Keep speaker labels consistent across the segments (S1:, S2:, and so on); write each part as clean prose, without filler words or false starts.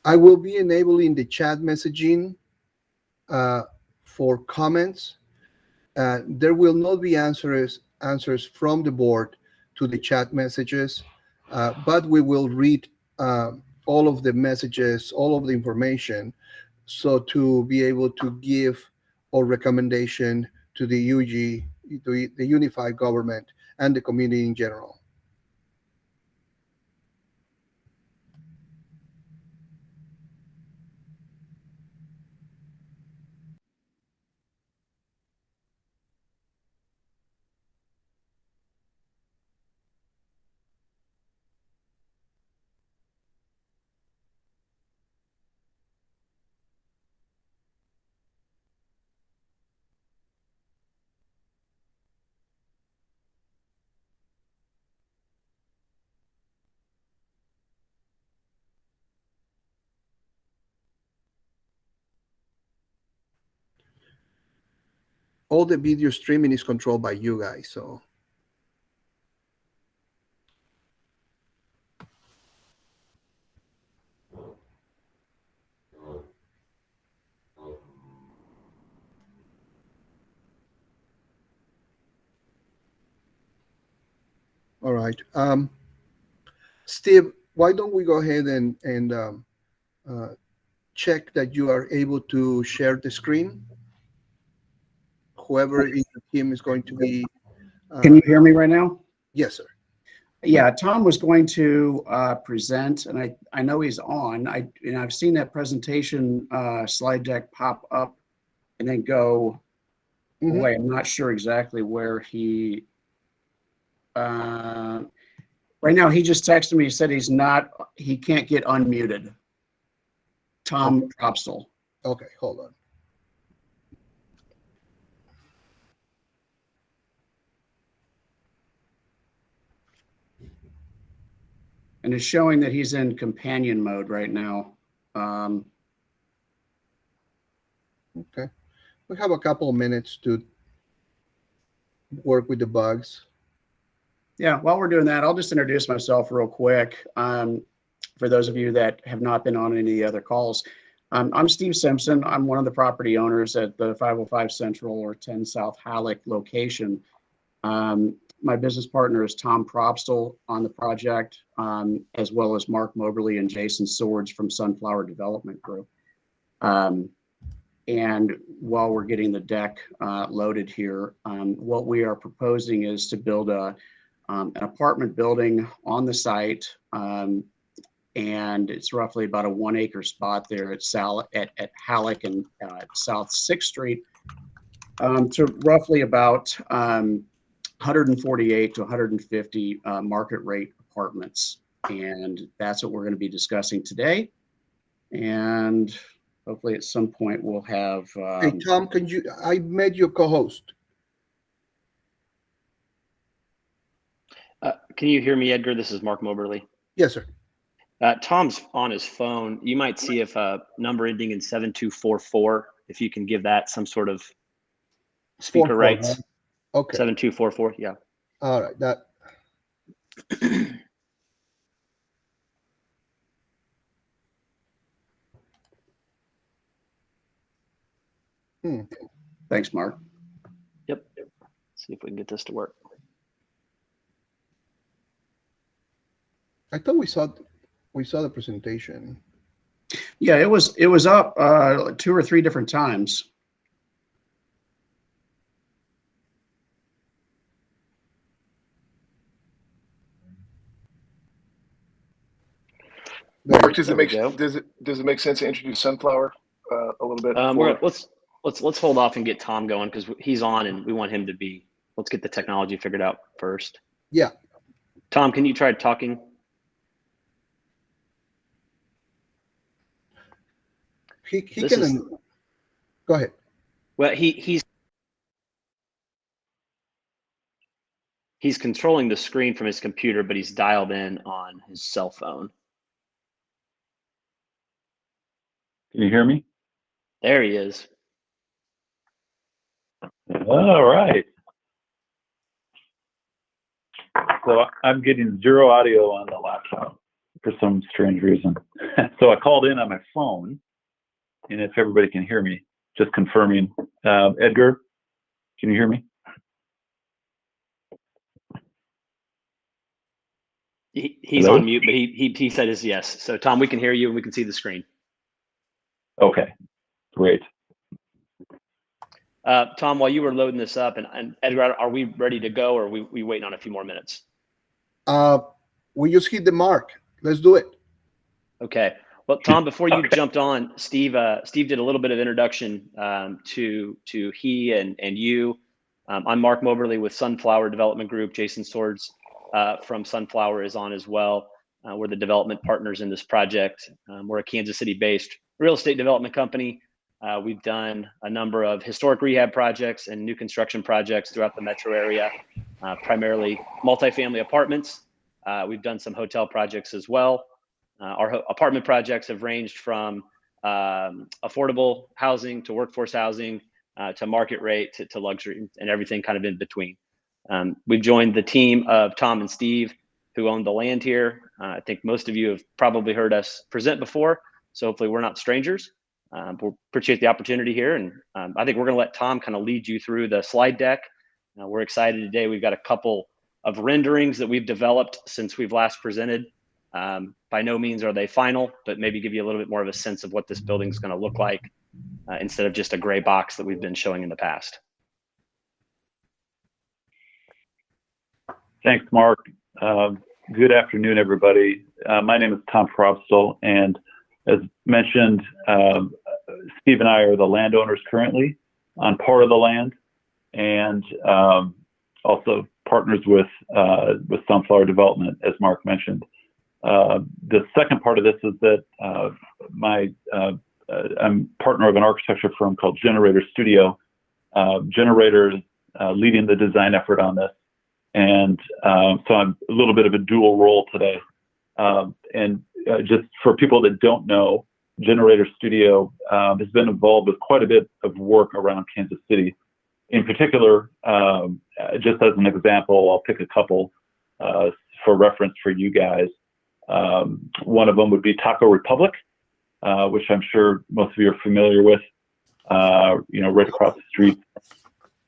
S1: I will be enabling the chat messaging uh, for comments. There will not be answers from the board to the chat messages, but we will read all of the messages, all of the information, so to be able to give our recommendation to the UG, the unified government, and the community in general. All the video streaming is controlled by you guys, so. All right. Steve, why don't we go ahead and uh, check that you are able to share the screen? Whoever in the team is going to be.
S2: Can you hear me right now?
S1: Yes, sir.
S2: Yeah, Tom was going to present, and I know he's on. I've seen that presentation slide deck pop up and then go away. I'm not sure exactly where he. Right now, he just texted me. He said he can't get unmuted. Tom Propstel.
S1: Okay, hold on.
S2: And it's showing that he's in companion mode right now.
S1: Okay. We have a couple of minutes to work with the bugs.
S2: Yeah, while we're doing that, I'll just introduce myself real quick. For those of you that have not been on any of the other calls, I'm Steve Simpson. I'm one of the property owners at the 505 Central or 10 South Halleck location. My business partner is Tom Propstel on the project, as well as Mark Moberly and Jason Swords from Sunflower Development Group. And while we're getting the deck loaded here, what we are proposing is to build an apartment building on the site. And it's roughly about a 1 acre spot there at Halleck and South 6th Street, to roughly about 148 to 150 market rate apartments. And that's what we're going to be discussing today. And hopefully at some point we'll have.
S1: Hey, Tom, I made you co-host.
S3: Can you hear me, Edgar? This is Mark Moberly.
S1: Yes, sir.
S3: Tom's on his phone. You might see if a number ending in 7244, if you can give that some sort of speaker rights.
S1: Okay.
S3: 7244, yeah.
S1: All right, that.
S2: Thanks, Mark.
S3: Yep. See if we can get this to work.
S1: I thought we saw the presentation.
S2: Yeah, it was up 2 or 3 different times.
S4: Mark, does it make sense to introduce Sunflower a little bit?
S3: Let's hold off and get Tom going because he's on and we want him to be. Let's get the technology figured out first.
S1: Yeah.
S3: Tom, can you try talking?
S1: He can. Go ahead.
S3: Well, he's He's controlling the screen from his computer, but he's dialed in on his cell phone.
S5: Can you hear me?
S3: There he is.
S5: All right. So I'm getting zero audio on the laptop for some strange reason. So I called in on my phone, and if everybody can hear me, just confirming. Edgar, can you hear me?
S3: He's
S5: Hello?
S3: on mute, but he said his yes. So Tom, we can hear you and we can see the screen.
S5: Okay, great.
S3: Tom, while you were loading this up, and Edgar, are we ready to go, or are we waiting on a few more minutes?
S1: We just hit the mark. Let's do it.
S3: Okay. Well, Tom, before you jumped on, Steve did a little bit of introduction to he and you. I'm Mark Moberly with Sunflower Development Group. Jason Swords from Sunflower is on as well. We're the development partners in this project. We're a Kansas City-based real estate development company. We've done a number of historic rehab projects and new construction projects throughout the metro area, primarily multifamily apartments. We've done some hotel projects as well. Our apartment projects have ranged from affordable housing to workforce housing to market rate to luxury and everything kind of in between. We've joined the team of Tom and Steve who own the land here. I think most of you have probably heard us present before, so hopefully we're not strangers. We appreciate the opportunity here, and I think we're going to let Tom kind of lead you through the slide deck. We're excited today. We've got a couple of renderings that we've developed since we've last presented. By no means are they final, but maybe give you a little bit more of a sense of what this building is going to look like instead of just a gray box that we've been showing in the past.
S5: Thanks, Mark. Good afternoon, everybody. My name is Tom Frobstel, and as mentioned, Steve and I are the landowners currently on part of the land, and also partners with Sunflower Development, as Mark mentioned. The second part of this is that I'm partner of an architecture firm called Generator Studio. Generator is leading the design effort on this, and so I'm a little bit of a dual role today. Just for people that don't know, Generator Studio has been involved with quite a bit of work around Kansas City. In particular, just as an example, I'll pick a couple for reference for you guys. One of them would be Taco Republic, which I'm sure most of you are familiar with. Right across the street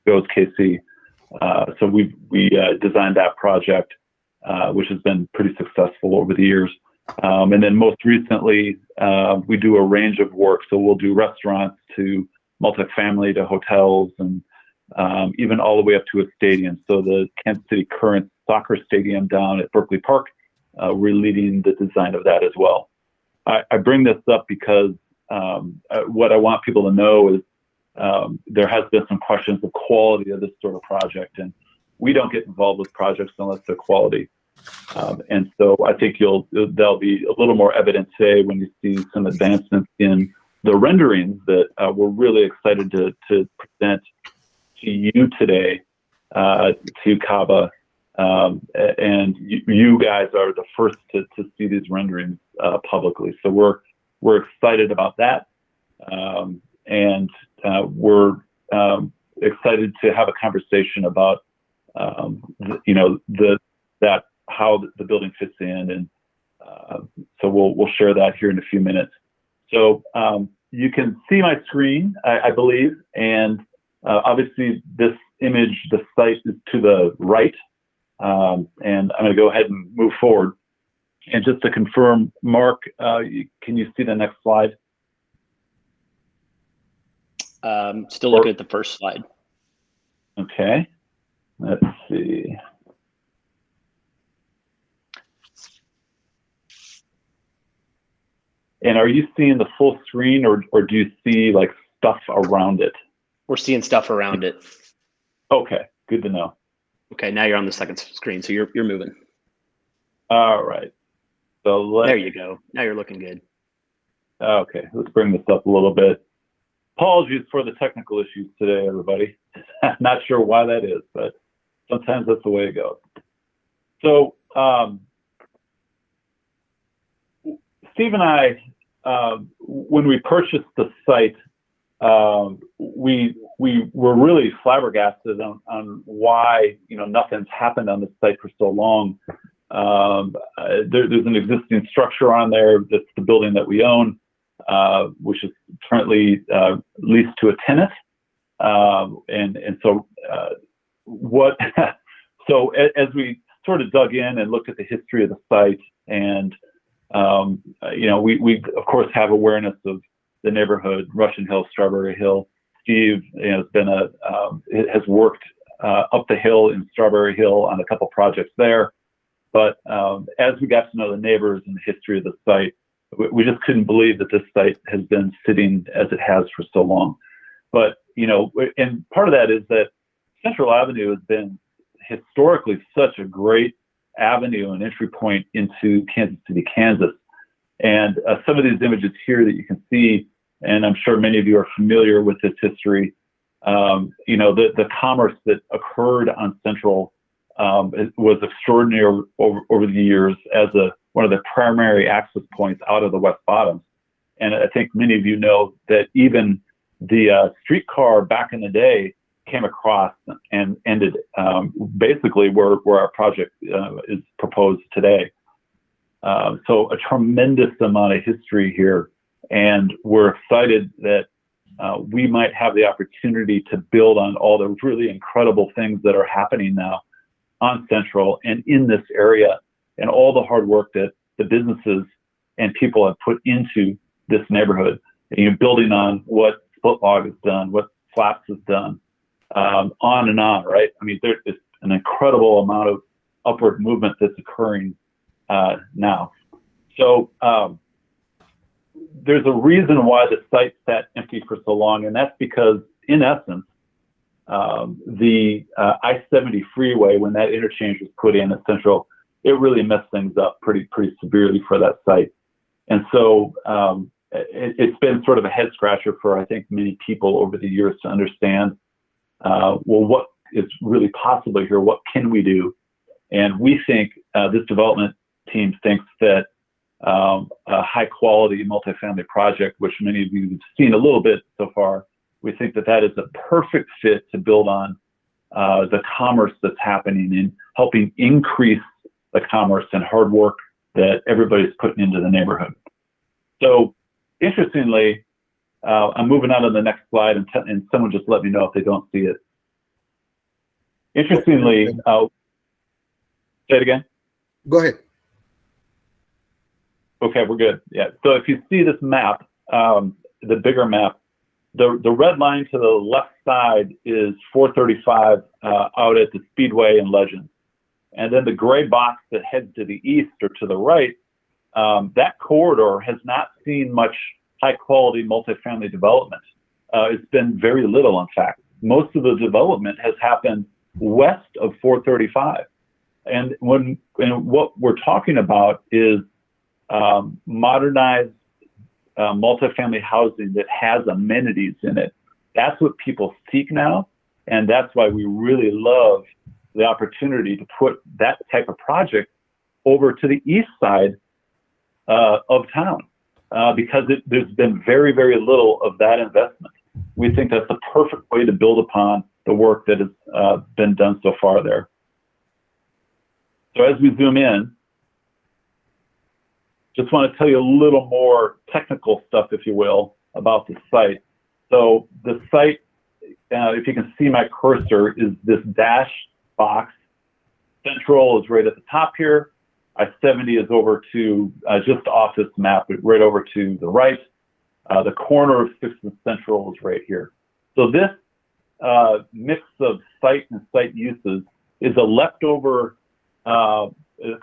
S5: goes KC. So we designed that project, which has been pretty successful over the years. And then most recently, we do a range of work. So we'll do restaurants to multifamily to hotels and even all the way up to a stadium. So the Kansas City Current soccer stadium down at Berkeley Park, we're leading the design of that as well. I bring this up because what I want people to know is there has been some questions of quality of this sort of project, and we don't get involved with projects unless they're quality. And so I think there'll be a little more evident today when you see some advancements in the renderings that we're really excited to present to you today, to CABA. And you guys are the first to see these renderings publicly. So we're excited about that. And we're excited to have a conversation about, how the building fits in. And so we'll share that here in a few minutes. So you can see my screen, I believe. And obviously this image, the site is to the right. And I'm going to go ahead and move forward. And just to confirm, Mark, can you see the next slide?
S3: Still looking at the first slide.
S5: Okay, let's see. And are you seeing the full screen, or do you see like stuff around it?
S3: We're seeing stuff around it.
S5: Okay, good to know.
S3: Okay, now you're on the second screen, so you're moving.
S5: All right. So
S3: there you go. Now you're looking good.
S5: Okay, let's bring this up a little bit. Apologies for the technical issues today, everybody. Not sure why that is, but sometimes that's the way it goes. So Steve and I, when we purchased the site, we were really flabbergasted on why nothing's happened on this site for so long. There's an existing structure on there that's the building that we own, which is currently leased to a tenant. And so what? So as we sort of dug in and looked at the history of the site, and we of course have awareness of the neighborhood, Russian Hill, Strawberry Hill. Steve has worked up the hill in Strawberry Hill on a couple projects there. But as we got to know the neighbors and the history of the site, we just couldn't believe that this site has been sitting as it has for so long. But, and part of that is that Central Avenue has been historically such a great avenue and entry point into Kansas City, Kansas. And some of these images here that you can see, and I'm sure many of you are familiar with this history, the commerce that occurred on Central was extraordinary over the years as one of the primary access points out of the West Bottoms. And I think many of you know that even the streetcar back in the day came across and ended basically where our project is proposed today. So a tremendous amount of history here, and we're excited that we might have the opportunity to build on all the really incredible things that are happening now on Central and in this area, and all the hard work that the businesses and people have put into this neighborhood. Building on what Split Log has done, what Flaps has done, on and on, right? I mean, there's an incredible amount of upward movement that's occurring now. So there's a reason why the site sat empty for so long, and that's because, in essence, the I-70 freeway, when that interchange was put in at Central, it really messed things up pretty severely for that site. And so it's been sort of a head scratcher for, I think, many people over the years to understand, well, what is really possible here? What can we do? And we think this development team thinks that a high quality multifamily project, which many of you have seen a little bit so far, we think that is a perfect fit to build on the commerce that's happening and helping increase the commerce and hard work that everybody's putting into the neighborhood. So interestingly, I'm moving on to the next slide, and someone just let me know if they don't see it. Interestingly, say it again.
S1: Go ahead.
S5: Okay, we're good. Yeah. So if you see this map, the bigger map, the red line to the left side is 435 out at the Speedway and Legend. And then the gray box that heads to the east or to the right, that corridor has not seen much high quality multifamily development. It's been very little, in fact. Most of the development has happened west of 435. And what we're talking about is modernized multifamily housing that has amenities in it. That's what people seek now, and that's why we really love the opportunity to put that type of project over to the east side of town, because there's been very, very little of that investment. We think that's the perfect way to build upon the work that has been done so far there. So as we zoom in, just want to tell you a little more technical stuff, if you will, about the site. So the site, if you can see my cursor, is this dash box. Central is right at the top here. I-70 is over to just off this map, right over to the right. The corner of 6th and Central is right here. So this mix of site and site uses is a leftover, a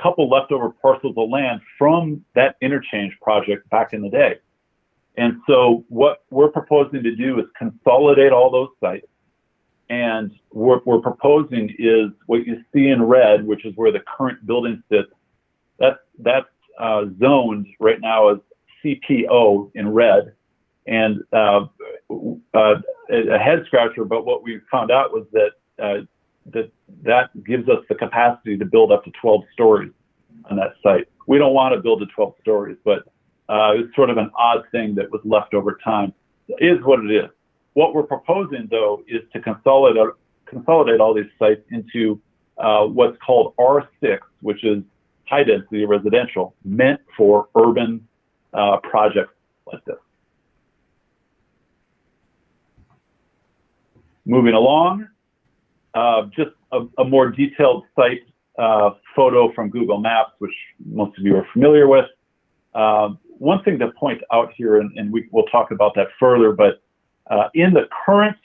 S5: couple leftover parcels of land from that interchange project back in the day. And so what we're proposing to do is consolidate all those sites. And what we're proposing is what you see in red, which is where the current building sits. That's zoned right now as CPO in red. And a head scratcher, but what we found out was that that gives us the capacity to build up to 12 stories on that site. We don't want to build to 12 stories, but it's sort of an odd thing that was left over time. It is what it is. What we're proposing, though, is to consolidate all these sites into what's called R6, which is high density residential, meant for urban projects like this. Moving along, just a more detailed site photo from Google Maps, which most of you are familiar with. One thing to point out here, and we'll talk about that further, but in the current,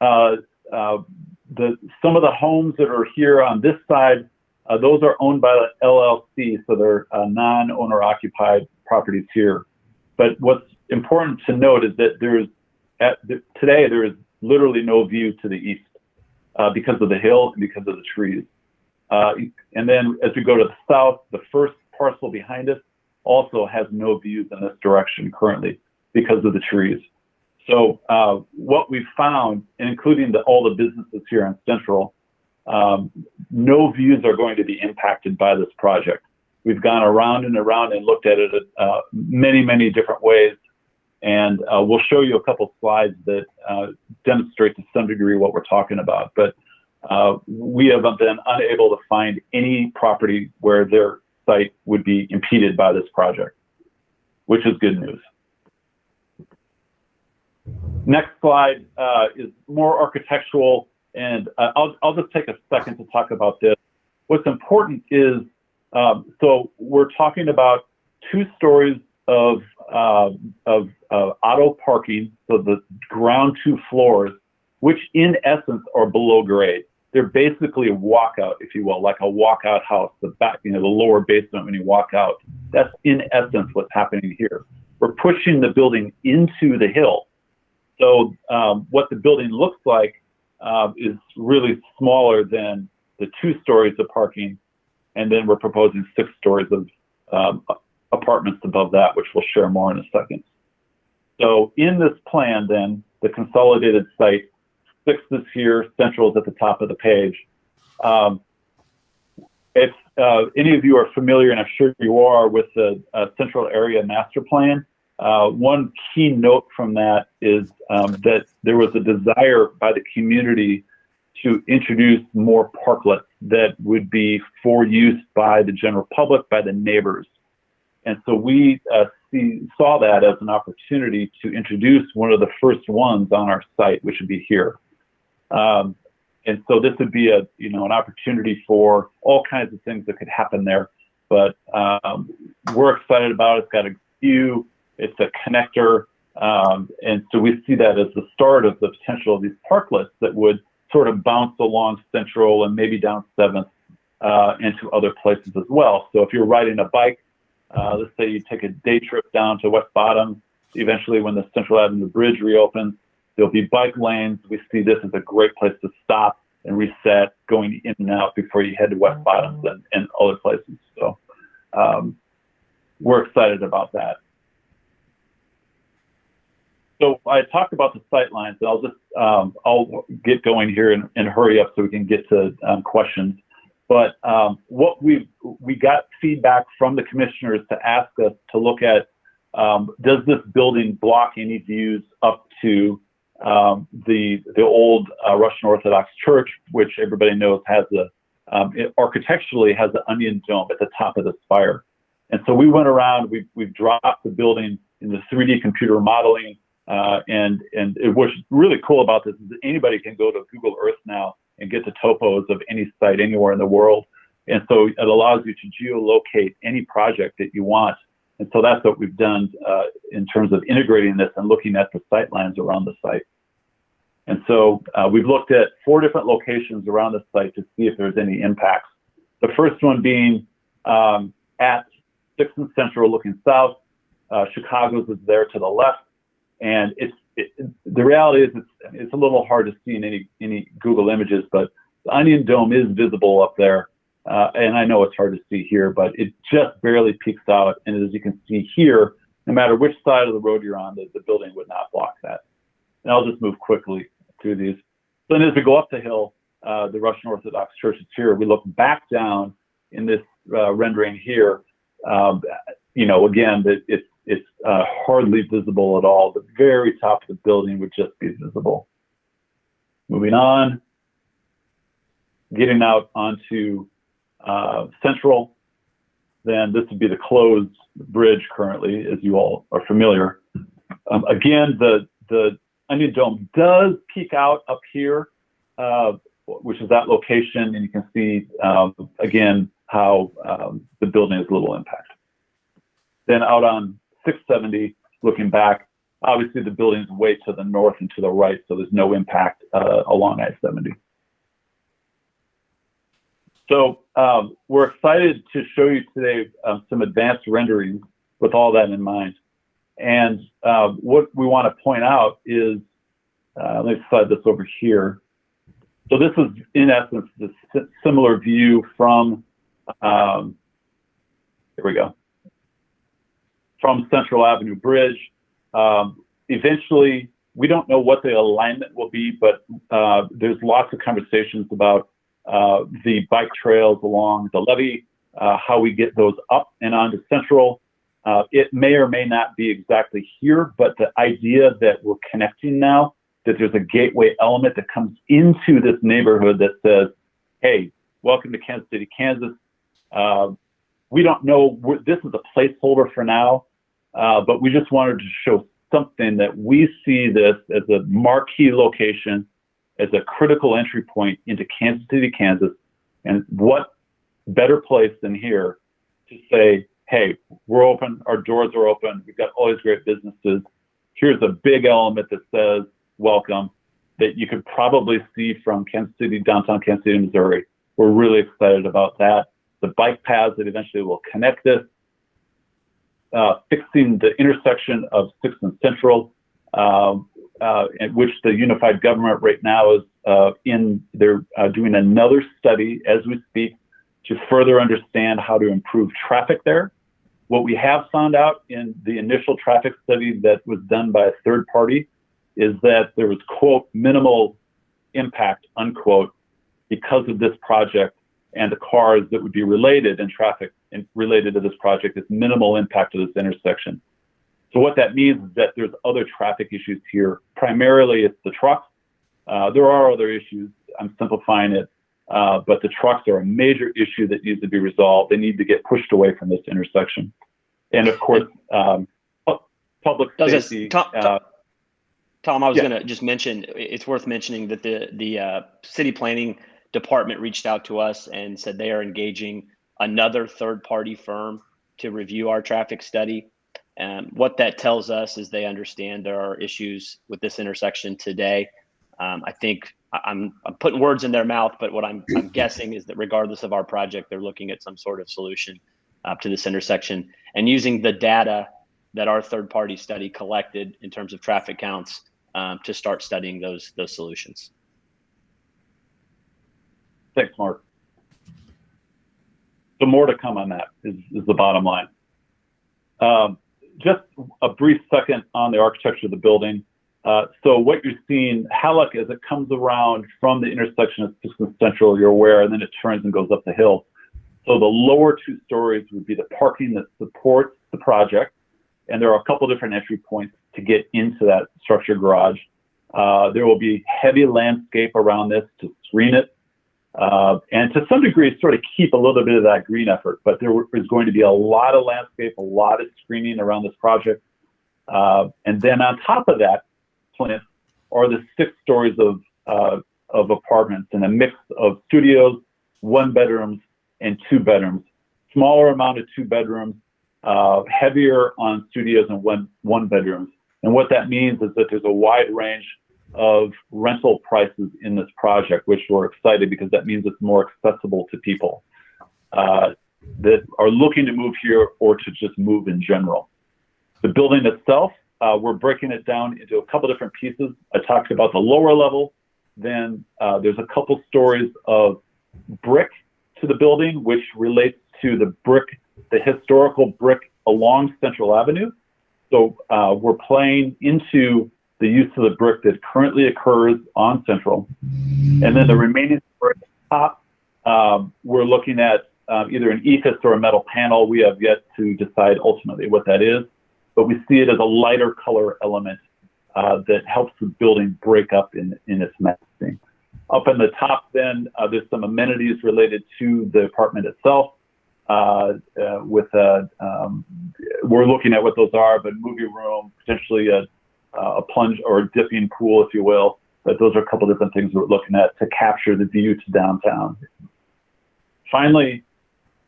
S5: some of the homes that are here on this side, those are owned by the LLC, so they're non-owner occupied properties here. But what's important to note is that today there is literally no view to the east because of the hill and because of the trees. And then as we go to the south, the first parcel behind us also has no views in this direction currently because of the trees. So what we've found, including all the businesses here in Central, no views are going to be impacted by this project. We've gone around and around and looked at it many, many different ways. And we'll show you a couple slides that demonstrate to some degree what we're talking about. But we have been unable to find any property where their site would be impeded by this project, which is good news. Next slide is more architectural, and I'll just take a second to talk about this. What's important is, so we're talking about 2 stories of auto parking, so the ground 2 floors, which in essence are below grade. They're basically a walkout, if you will, like a walkout house, the back, the lower basement when you walk out. That's in essence what's happening here. We're pushing the building into the hill. So what the building looks like is really smaller than the 2 stories of parking, and then we're proposing 6 stories of apartments above that, which we'll share more in a second. So in this plan, then, the consolidated site, 6 is here, Central is at the top of the page. If any of you are familiar, and I'm sure you are, with the Central Area Master Plan, one key note from that is that there was a desire by the community to introduce more parklets that would be for use by the general public, by the neighbors. And so we saw that as an opportunity to introduce one of the first ones on our site, which would be here. And so this would be an opportunity for all kinds of things that could happen there. But we're excited about it. It's got a view. It's a connector. And so we see that as the start of the potential of these parklets that would sort of bounce along Central and maybe down 7th into other places as well. So if you're riding a bike, let's say you take a day trip down to West Bottom, eventually when the Central Avenue Bridge reopens, there'll be bike lanes. We see this as a great place to stop and reset, going in and out before you head to West Bottoms and other places. So we're excited about that. So I talked about the sight lines, and I'll get going here and hurry up so we can get to questions. But what we got feedback from the commissioners to ask us to look at, does this building block any views up to the old Russian Orthodox Church, which everybody knows has it architecturally has the onion dome at the top of the spire. And so we went around, we've dropped the building in the 3D computer modeling, and what's really cool about this is that anybody can go to Google Earth now and get the topos of any site anywhere in the world. And so it allows you to geolocate any project that you want. And so that's what we've done in terms of integrating this and looking at the sight lines around the site. And so we've looked at 4 different locations around the site to see if there's any impacts. The first one being at 6th and Central looking south. Chicago's is there to the left. And the reality is it's a little hard to see in any Google images, but the onion dome is visible up there. And I know it's hard to see here, but it just barely peeks out. And as you can see here, no matter which side of the road you're on, the building would not block that. And I'll just move quickly through these. So then as we go up the hill, the Russian Orthodox Church is here. We look back down in this rendering here. Again, it's hardly visible at all. The very top of the building would just be visible. Moving on, getting out onto Central, then this would be the closed bridge currently, as you all are familiar. Again, the Onion Dome does peek out up here, which is that location, and you can see, again, how the building has little impact. Then out on 670, looking back, obviously the building's way to the north and to the right, so there's no impact along I-70. So we're excited to show you today some advanced renderings with all that in mind. And what we want to point out is, let me slide this over here. So this is, in essence, the similar view from, here we go, from Central Avenue Bridge. Eventually, we don't know what the alignment will be, but there's lots of conversations about the bike trails along the levee, how we get those up and onto Central. It may or may not be exactly here, but the idea that we're connecting now, that there's a gateway element that comes into this neighborhood that says, hey, welcome to Kansas City, Kansas. We don't know, this is a placeholder for now, but we just wanted to show something that we see this as a marquee location, as a critical entry point into Kansas City, Kansas. And what better place than here to say, hey, we're open, our doors are open, we've got all these great businesses. Here's a big element that says, welcome, that you could probably see from Kansas City, downtown Kansas City, Missouri. We're really excited about that. The bike paths that eventually will connect this, fixing the intersection of 6th and Central, at which the unified government right now is they're doing another study as we speak to further understand how to improve traffic there. What we have found out in the initial traffic study that was done by a third party is that there was, quote, minimal impact, unquote, because of this project and the cars that would be related in traffic and related to this project. It's minimal impact to this intersection. So what that means is that there's other traffic issues here. Primarily, it's the trucks. There are other issues. I'm simplifying it. But the trucks are a major issue that needs to be resolved. They need to get pushed away from this intersection. And of course, public safety.
S3: Tom, I was going to just mention, it's worth mentioning that the city planning department reached out to us and said they are engaging another third-party firm to review our traffic study. What that tells us is they understand there are issues with this intersection today. I think I'm putting words in their mouth, but what I'm guessing is that regardless of our project, they're looking at some sort of solution to this intersection and using the data that our third-party study collected in terms of traffic counts to start studying those solutions.
S5: Thanks, Mark. So more to come on that is the bottom line. Just a brief second on the architecture of the building. So what you're seeing, Halleck, as it comes around from the intersection of 6th and Central, you're aware, and then it turns and goes up the hill. So the lower 2 stories would be the parking that supports the project. And there are a couple different entry points to get into that structured garage. There will be heavy landscape around this to screen it. And to some degree, sort of keep a little bit of that green effort, but there is going to be a lot of landscape, a lot of screening around this project. And then on top of that plinth are the 6 stories of apartments and a mix of studios, 1-bedrooms, and 2-bedrooms. Smaller amount of 2-bedrooms, heavier on studios and 1-bedrooms. And what that means is that there's a wide range of rental prices in this project, which we're excited because that means it's more accessible to people that are looking to move here or to just move in general. The building itself, we're breaking it down into a couple different pieces. I talked about the lower level. Then there's a couple stories of brick to the building, which relates to the brick, the historical brick along Central Avenue. So we're playing into the use of the brick that currently occurs on Central. And then the remaining top, we're looking at either an ethos or a metal panel. We have yet to decide ultimately what that is, but we see it as a lighter color element that helps the building break up in its massing. Up in the top then, there's some amenities related to the apartment itself. We're looking at what those are, but movie room, potentially a plunge or a dipping pool, if you will. But those are a couple different things we're looking at to capture the view to downtown. Finally,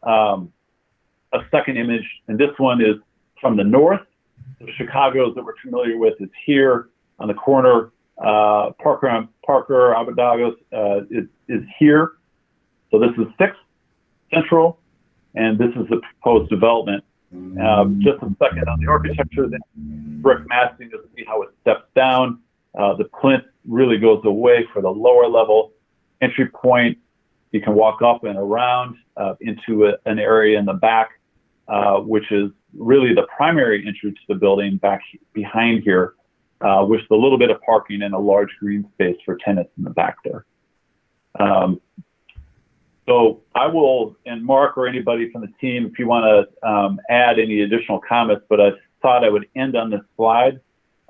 S5: a second image, and this one is from the north. So Chicago's that we're familiar with is here on the corner. Parker Abadagos is here. So this is 6th Central, and this is the proposed development. Just a second on the architecture, the brick massing, you'll see how it steps down. The plinth really goes away for the lower level. Entry point, you can walk up and around into an area in the back, which is really the primary entry to the building back behind here, with a little bit of parking and a large green space for tenants in the back there. So I will, and Mark or anybody from the team, if you want to add any additional comments, but I thought I would end on this slide.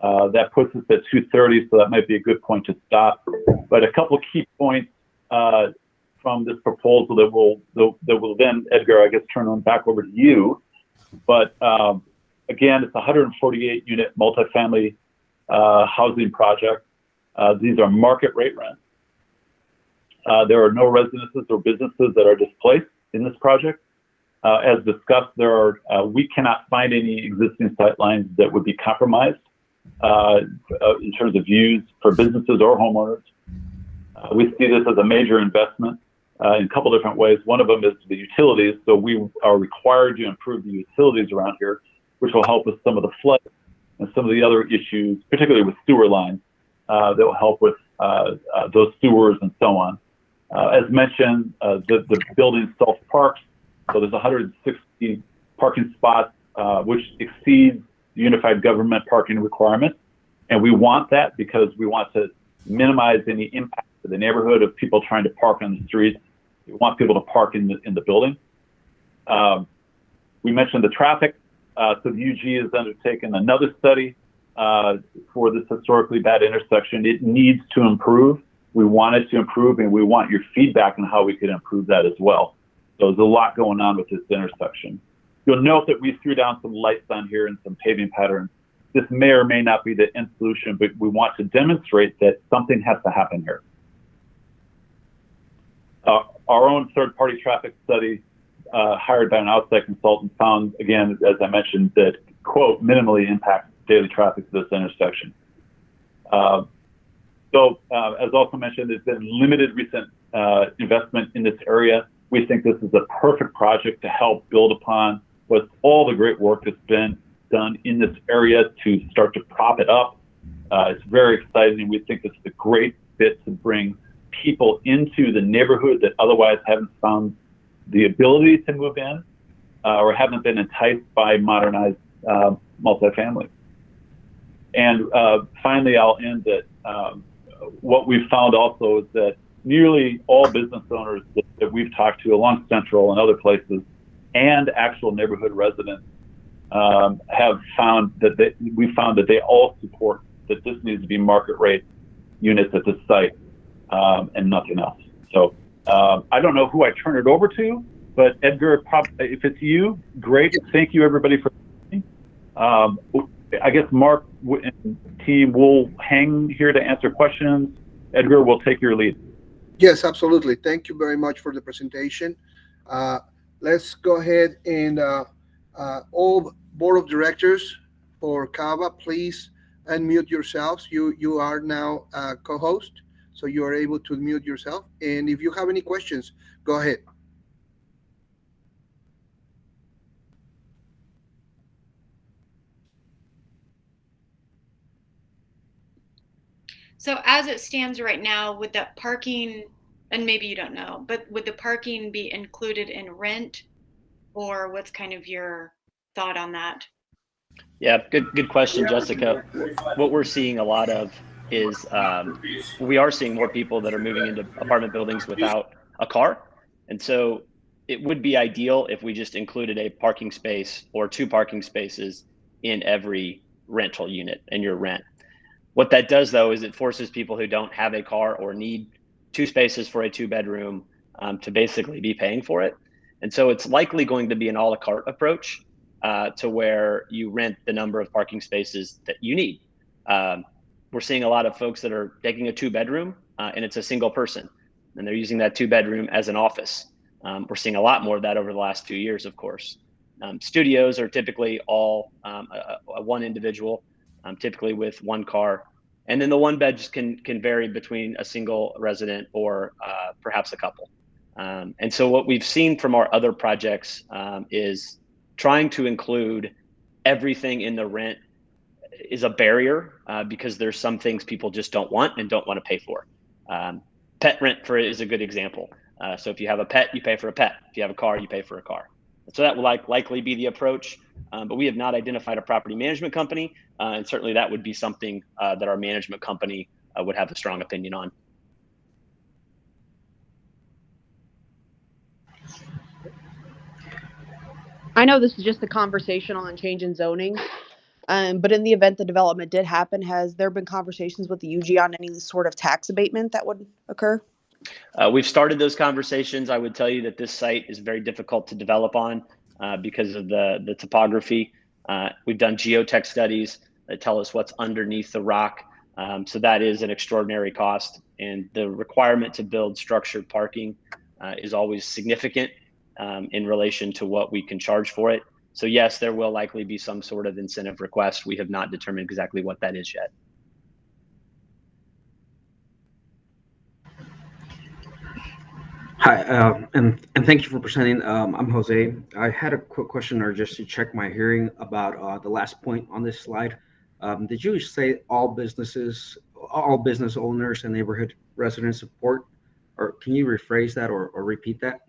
S5: That puts us at 2:30, so that might be a good point to stop. But a couple key points from this proposal that will then, Edgar, I guess, turn on back over to you. But again, it's a 148-unit multifamily housing project. These are market rate rents. There are no residences or businesses that are displaced in this project. As discussed, we cannot find any existing sight lines that would be compromised in terms of views for businesses or homeowners. We see this as a major investment in a couple different ways. One of them is the utilities. So we are required to improve the utilities around here, which will help with some of the flood and some of the other issues, particularly with sewer lines, that will help with those sewers and so on. As mentioned, the building self-parks, so there's 160 parking spots, which exceeds the unified government parking requirements. And we want that because we want to minimize any impact to the neighborhood of people trying to park on the streets. We want people to park in the building. We mentioned the traffic. So the UG has undertaken another study for this historically bad intersection. It needs to improve. We want it to improve, and we want your feedback on how we could improve that as well. So there's a lot going on with this intersection. You'll note that we threw down some lights on here and some paving patterns. This may or may not be the end solution, but we want to demonstrate that something has to happen here. Our own third-party traffic study hired by an outside consultant found, again, as I mentioned, that, quote, minimally impacts daily traffic to this intersection. So, as also mentioned, there's been limited recent investment in this area. We think this is a perfect project to help build upon what's all the great work that's been done in this area to start to prop it up. It's very exciting, and we think this is a great fit to bring people into the neighborhood that otherwise haven't found the ability to move in or haven't been enticed by modernized multifamily. And finally, I'll end that what we've found also is that nearly all business owners that we've talked to along Central and other places and actual neighborhood residents have found that we found that they all support that this needs to be market rate units at this site and nothing else. So I don't know who I turn it over to, but Edgar, if it's you, great. Thank you, everybody, for listening. I guess Mark and team will hang here to answer questions. Edgar will take your lead.
S1: Yes, absolutely. Thank you very much for the presentation. Let's go ahead and all board of directors for CAVA, please unmute yourselves. You are now a co-host, so you are able to mute yourself. And if you have any questions, go ahead.
S6: So as it stands right now, would that parking, and maybe you don't know, but would the parking be included in rent, or what's kind of your thought on that?
S3: Yeah, good question, Jessica. What we're seeing a lot of is we are seeing more people that are moving into apartment buildings without a car. And so it would be ideal if we just included a parking space or 2 parking spaces in every rental unit in your rent. What that does, though, is it forces people who don't have a car or need 2 spaces for a 2-bedroom to basically be paying for it. And so it's likely going to be an a la carte approach to where you rent the number of parking spaces that you need. We're seeing a lot of folks that are taking a 2-bedroom and it's a single person, and they're using that 2-bedroom as an office. We're seeing a lot more of that over the last 2 years, of course. Studios are typically all one individual, typically with 1 car. And then the 1 beds can vary between a single resident or perhaps a couple. And so what we've seen from our other projects is trying to include everything in the rent is a barrier because there's some things people just don't want and don't want to pay for. Pet rent is a good example. So if you have a pet, you pay for a pet. If you have a car, you pay for a car. So that will likely be the approach. But we have not identified a property management company. And certainly that would be something that our management company would have a strong opinion on.
S7: I know this is just a conversation on change in zoning, but in the event the development did happen, has there been conversations with the UG on any sort of tax abatement that would occur?
S3: We've started those conversations. I would tell you that this site is very difficult to develop on because of the topography. We've done geotech studies that tell us what's underneath the rock. So that is an extraordinary cost. And the requirement to build structured parking is always significant in relation to what we can charge for it. So yes, there will likely be some sort of incentive request. We have not determined exactly what that is yet.
S8: Hi, and thank you for presenting. I'm Jose. I had a quick question, or just to check my hearing about the last point on this slide. Did you say all business owners and neighborhood residents support, or can you rephrase that or repeat that?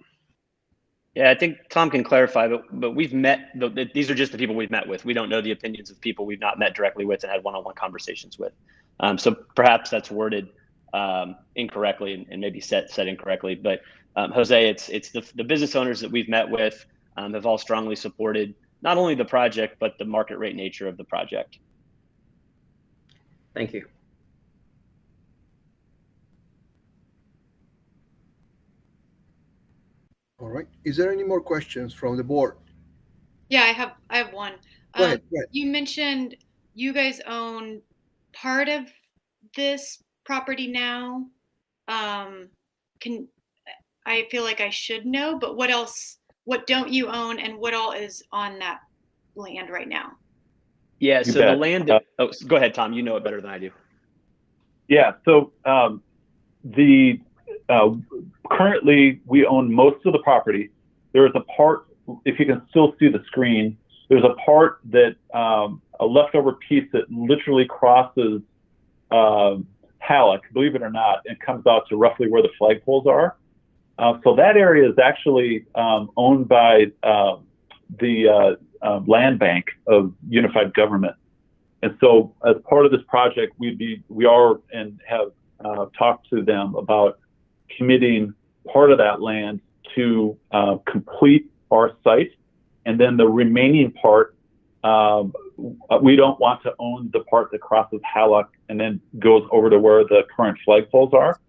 S3: Yeah, I think Tom can clarify, but we've met, these are just the people we've met with. We don't know the opinions of people we've not met directly with and had one-on-one conversations with. So perhaps that's worded incorrectly and maybe said incorrectly. But Jose, it's the business owners that we've met with have all strongly supported not only the project, but the market rate nature of the project.
S8: Thank you.
S1: All right. Is there any more questions from the board?
S6: Yeah, I have one.
S1: Go ahead.
S6: You mentioned you guys own part of this property now. I feel like I should know, but what else? What don't you own, and what all is on that land right now?
S3: Yeah, so the land. Go ahead, Tom. You know it better than I do.
S5: Yeah. So currently we own most of the property. There is a part, if you can still see the screen, there's a part that a leftover piece that literally crosses Halleck, believe it or not, and comes out to roughly where the flagpoles are. So that area is actually owned by the land bank of Unified Government. And so as part of this project, we are and have talked to them about committing part of that land to complete our site. And then the remaining part, we don't want to own the part that crosses Halleck and then goes over to where the current flagpoles are.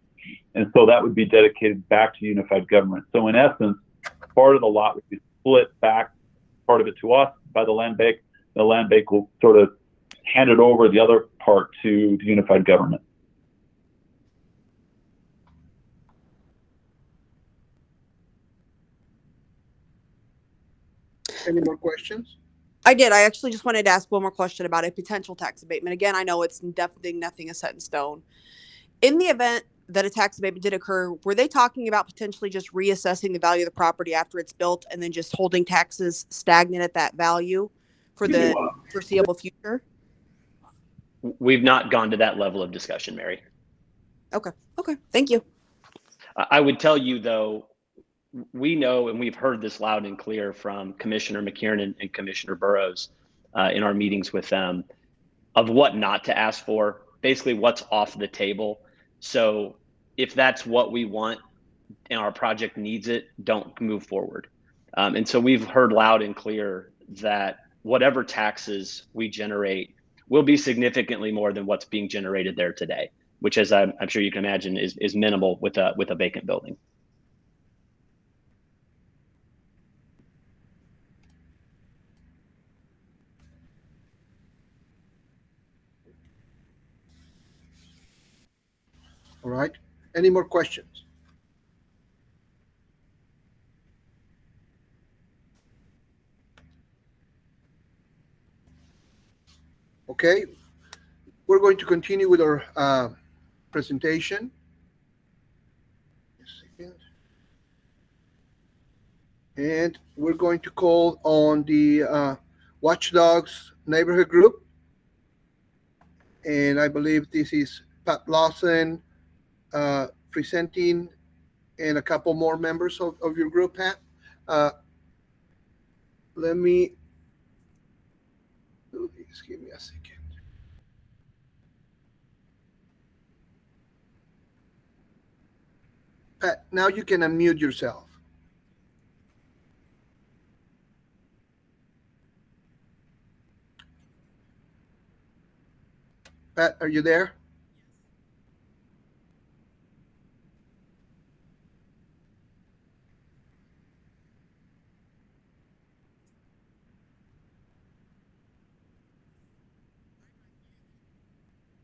S5: And so that would be dedicated back to Unified Government. So in essence, part of the lot would be split back, part of it to us by the land bank. The land bank will sort of hand it over the other part to the Unified Government.
S1: Any more questions?
S7: I did. I actually just wanted to ask one more question about a potential tax abatement. Again, I know it's nothing is set in stone. In the event that a tax abatement did occur, were they talking about potentially just reassessing the value of the property after it's built and then just holding taxes stagnant at that value for the foreseeable future?
S3: We've not gone to that level of discussion, Mary.
S7: Okay. Thank you.
S3: I would tell you, though, we know, and we've heard this loud and clear from Commissioner McKiernan and Commissioner Burrows in our meetings with them of what not to ask for, basically what's off the table. So if that's what we want, and our project needs it, don't move forward. And so we've heard loud and clear that whatever taxes we generate will be significantly more than what's being generated there today, which, as I'm sure you can imagine, is minimal with a vacant building.
S1: All right. Any more questions? Okay. We're going to continue with our presentation. And we're going to call on the Watchdogs neighborhood group. And I believe this is Pat Lawson presenting, and a couple more members of your group, Pat. Let me do this. Give me a second. Pat, now you can unmute yourself. Pat, are you there?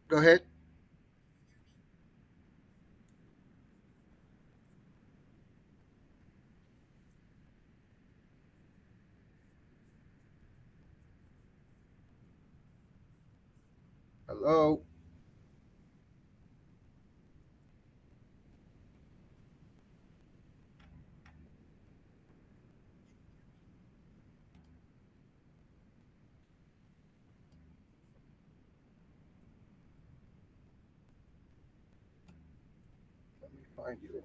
S1: Go ahead. Hello. Let me find you.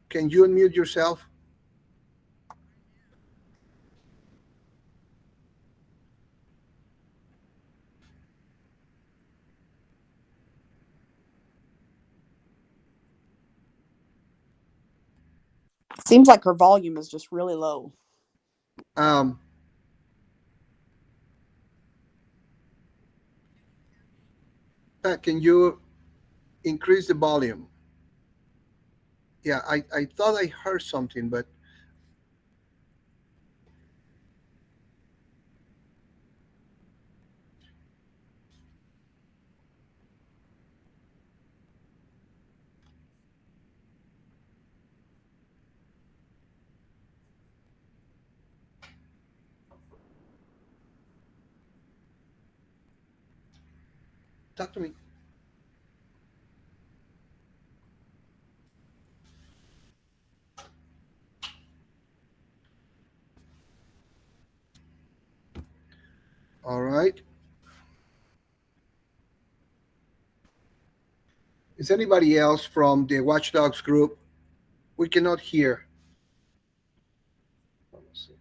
S1: Can you unmute yourself?
S7: Seems like her volume is just really low.
S1: Pat, can you increase the volume? Yeah, I thought I heard something, but talk to me. All right. Is anybody else from the Watchdogs group? We cannot hear. Let's see.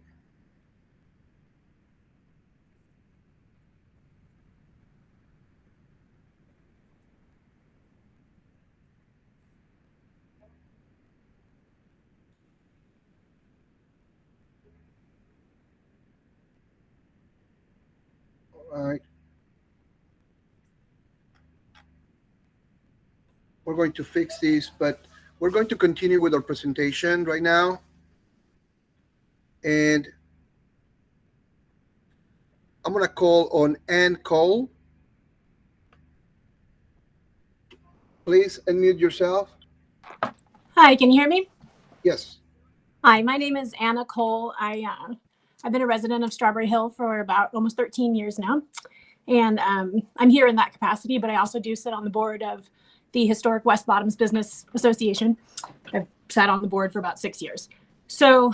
S1: All right. We're going to fix this, but we're going to continue with our presentation right now. And I'm going to call on Ann Cole. Please unmute yourself.
S9: Hi, can you hear me?
S1: Yes.
S9: Hi, my name is Anna Cole. I've been a resident of Strawberry Hill for about almost 13 years now. And I'm here in that capacity, but I also do sit on the board of the Historic West Bottoms Business Association. I've sat on the board for about 6 years. So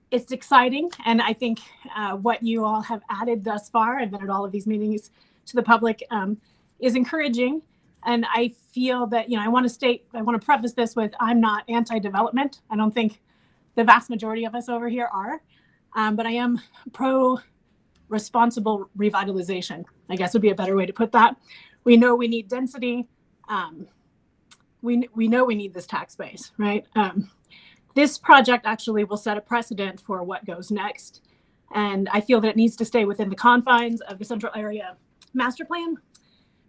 S9: it's exciting. And I think what you all have added thus far, I've been at all of these meetings, to the public is encouraging. And I feel that, I want to preface this with, I'm not anti-development. I don't think the vast majority of us over here are, but I am pro responsible revitalization, I guess would be a better way to put that. We know we need density. We know we need this tax base, right? This project actually will set a precedent for what goes next. And I feel that it needs to stay within the confines of the central area master plan.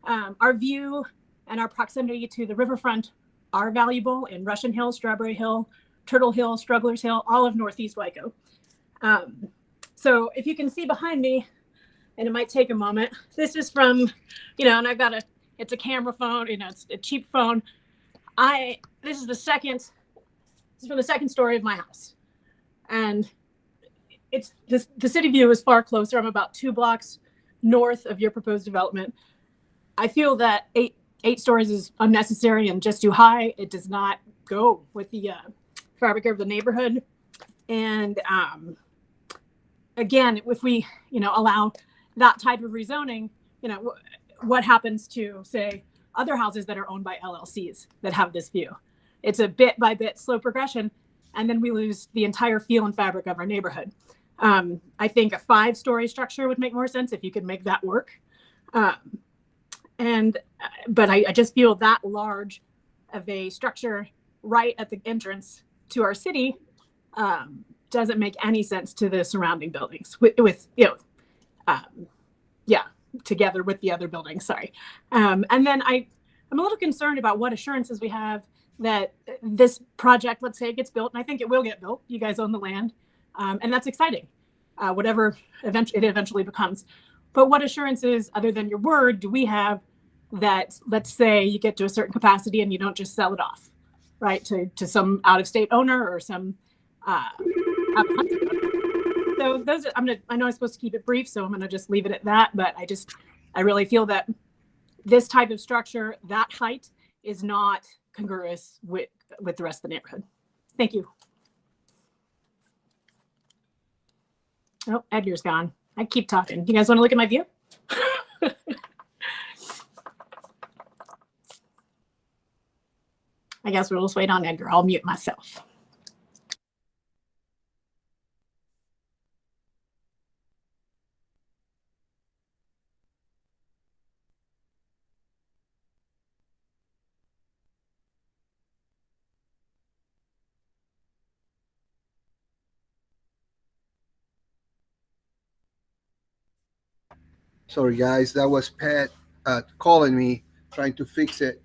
S9: Our view and our proximity to the riverfront are valuable in Russian Hill, Strawberry Hill, Turtle Hill, Strugglers Hill, all of Northeast Waco. So if you can see behind me, and it might take a moment, this is from, and I've got it's a camera phone, it's a cheap phone. This is from the second story of my house. And the city view is far closer. I'm about 2 blocks north of your proposed development. I feel that eight stories is unnecessary and just too high. It does not go with the fabric of the neighborhood. And again, if we, allow that type of rezoning, what happens to, say, other houses that are owned by LLCs that have this view? It's a bit by bit slow progression, and then we lose the entire feel and fabric of our neighborhood. I think a 5-story structure would make more sense if you could make that work. But I just feel that large of a structure right at the entrance to our city doesn't make any sense to the surrounding buildings together with the other buildings. Sorry. And then I'm a little concerned about what assurances we have that this project, let's say it gets built, and I think it will get built. You guys own the land, and that's exciting, whatever it eventually becomes. But what assurances, other than your word, do we have that, let's say you get to a certain capacity and you don't just sell it off, right, to some out-of-state owner or some so those I know I'm supposed to keep it brief, so I'm gonna just leave it at that. But I really feel that this type of structure, that height, is not congruous with the rest of the neighborhood. Thank you. Oh, Edgar's gone. I keep talking. You guys want to look at my view? I guess we'll just wait on Edgar. I'll mute myself.
S1: Sorry, guys, that was Pat calling me, trying to fix it.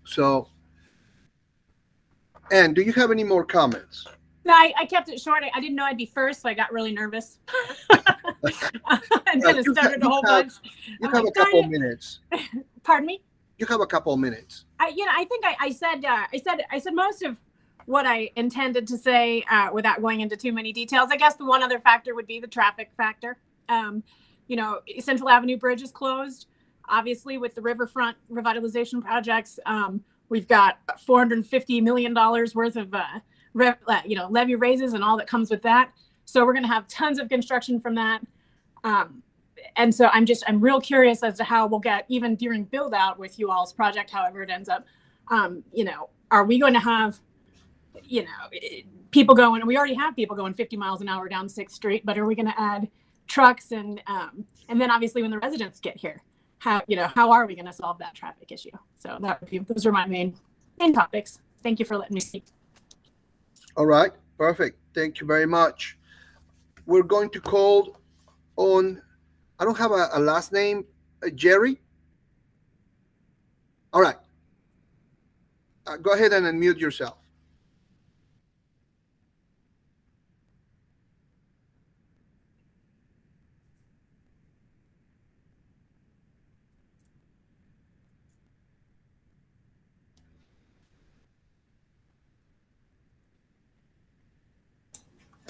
S1: So, Ann, do you have any more comments?
S9: No, I kept it short. I didn't know I'd be first, so I got really nervous. And then it started a whole bunch.
S1: You have a couple minutes.
S9: Pardon me?
S1: You have a couple minutes.
S9: I think I said most of what I intended to say without going into too many details. I guess the one other factor would be the traffic factor. Central Avenue Bridge is closed. Obviously, with the riverfront revitalization projects, we've got $450 million worth of levy raises and all that comes with that. So we're going to have tons of construction from that. And so I'm real curious as to how we'll get, even during build out with you all's project, however it ends up, are we going to have, people going, we already have people going 50 miles an hour down 6th Street, but are we going to add trucks and then obviously when the residents get here, how are we going to solve that traffic issue? So those are my main topics. Thank you for letting me speak.
S1: All right, perfect. Thank you very much. We're going to call on, I don't have a last name, Jerry. All right. Go ahead and unmute yourself.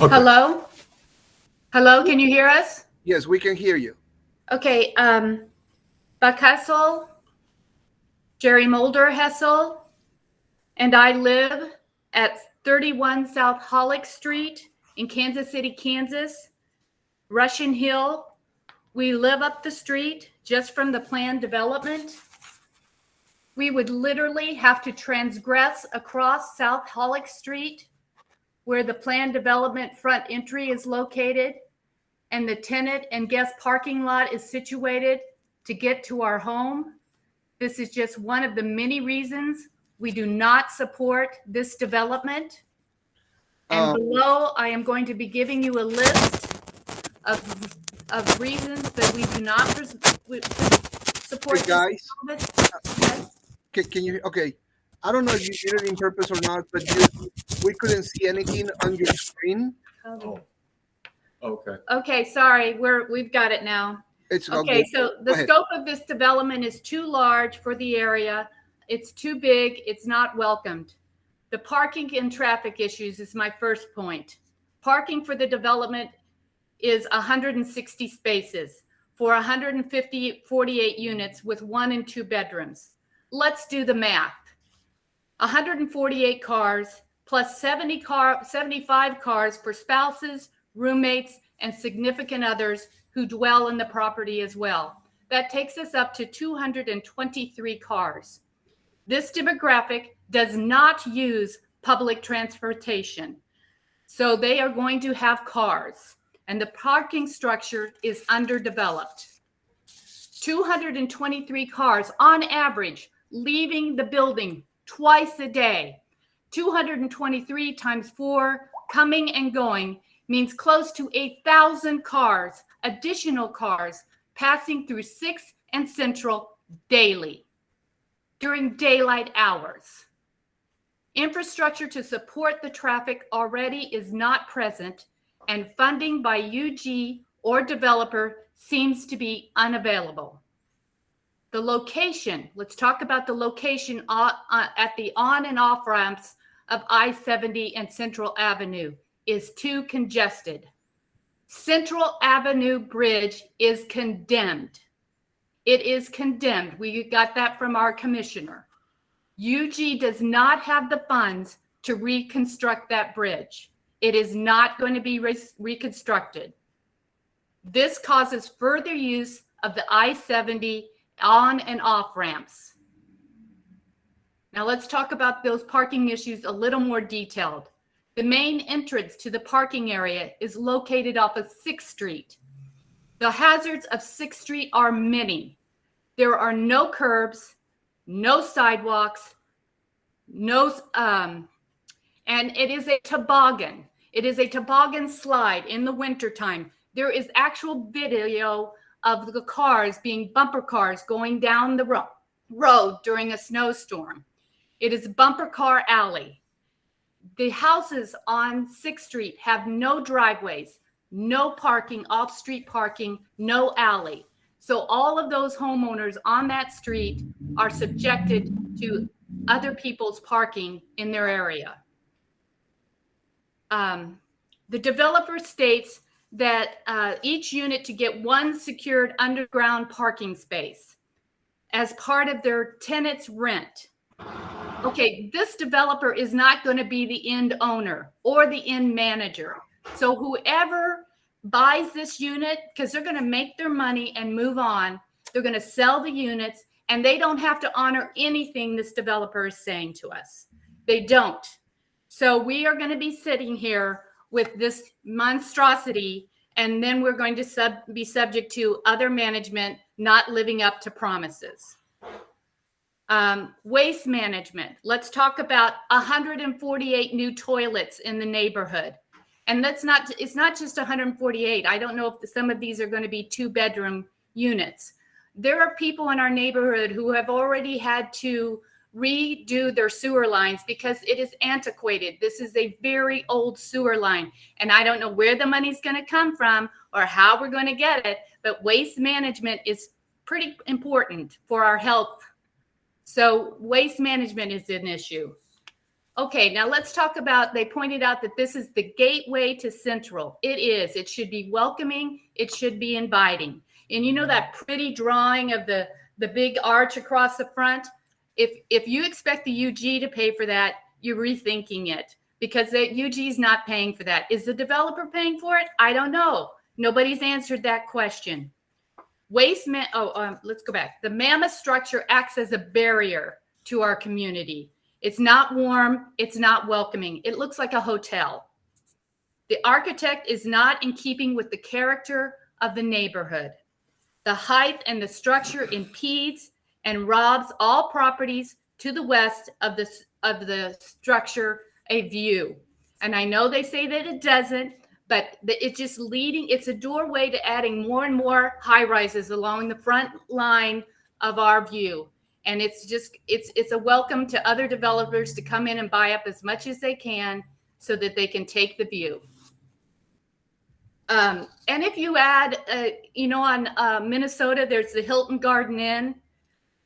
S10: Okay. Hello, can you hear us?
S1: Yes, we can hear you.
S10: Okay, Buck Hessel, Jerry Mulder Hessel, and I live at 31 South Hollick Street in Kansas City, Kansas, Russian Hill. We live up the street just from the planned development. We would literally have to transgress across South Hollick Street, where the planned development front entry is located and the tenant and guest parking lot is situated to get to our home. This is just one of the many reasons we do not support this development. And below, I am going to be giving you a list of reasons that we do not support
S1: Hey guys,
S10: this development.
S1: can you? Okay, I don't know if you did it in purpose or not, but we couldn't see anything on your screen.
S10: Oh.
S11: Okay.
S10: Okay, sorry, we've got it now.
S1: It's
S10: Okay, so the
S1: Go ahead.
S10: scope of this development is too large for the area. It's too big. It's not welcomed. The parking and traffic issues is my first point. Parking for the development is 160 spaces for 48 units with 1 and 2 bedrooms. Let's do the math. 148 cars plus 75 cars for spouses, roommates, and significant others who dwell in the property as well. That takes us up to 223 cars. This demographic does not use public transportation, so they are going to have cars, and the parking structure is underdeveloped. 223 cars on average leaving the building twice a day. 223 times 4 coming and going means close to 8,000 cars, additional cars, passing through 6th and Central daily during daylight hours. Infrastructure to support the traffic already is not present, and funding by UG or developer seems to be unavailable. The location, let's talk about the location at the on and off ramps of I-70 and Central Avenue is too congested. Central Avenue Bridge is condemned. It is condemned. We got that from our commissioner. UG does not have the funds to reconstruct that bridge. It is not going to be reconstructed. This causes further use of the I-70 on and off ramps. Now let's talk about those parking issues a little more detailed. The main entrance to the parking area is located off of 6th Street. The hazards of 6th Street are many. There are no curbs, no sidewalks, and it is a toboggan. It is a toboggan slide in the wintertime. There is actual video of the cars being bumper cars going down the road during a snowstorm. It is a bumper car alley. The houses on 6th Street have no driveways, no parking, off-street parking, no alley. So all of those homeowners on that street are subjected to other people's parking in their area. The developer states that each unit to get 1 secured underground parking space as part of their tenant's rent. Okay, this developer is not going to be the end owner or the end manager. So whoever buys this unit, because they're going to make their money and move on, they're going to sell the units, and they don't have to honor anything this developer is saying to us. They don't. So we are going to be sitting here with this monstrosity, and then we're going to be subject to other management not living up to promises. Waste management. Let's talk about 148 new toilets in the neighborhood. And it's not just 148. I don't know if some of these are going to be 2-bedroom units. There are people in our neighborhood who have already had to redo their sewer lines because it is antiquated. This is a very old sewer line, and I don't know where the money's going to come from or how we're going to get it, but waste management is pretty important for our health. So waste management is an issue. Okay, now let's talk about, they pointed out that this is the gateway to Central. It is. It should be welcoming. It should be inviting. And you know that pretty drawing of the big arch across the front? If you expect the UG to pay for that, you're rethinking it, because the UG is not paying for that. Is the developer paying for it? I don't know. Nobody's answered that question. Let's go back. The mammoth structure acts as a barrier to our community. It's not warm. It's not welcoming. It looks like a hotel. The architect is not in keeping with the character of the neighborhood. The height and the structure impedes and robs all properties to the west of the structure a view. And I know they say that it doesn't, but it's just leading. It's a doorway to adding more and more high rises along the front line of our view. And it's a welcome to other developers to come in and buy up as much as they can so that they can take the view. And if you add, on Minnesota, there's the Hilton Garden Inn.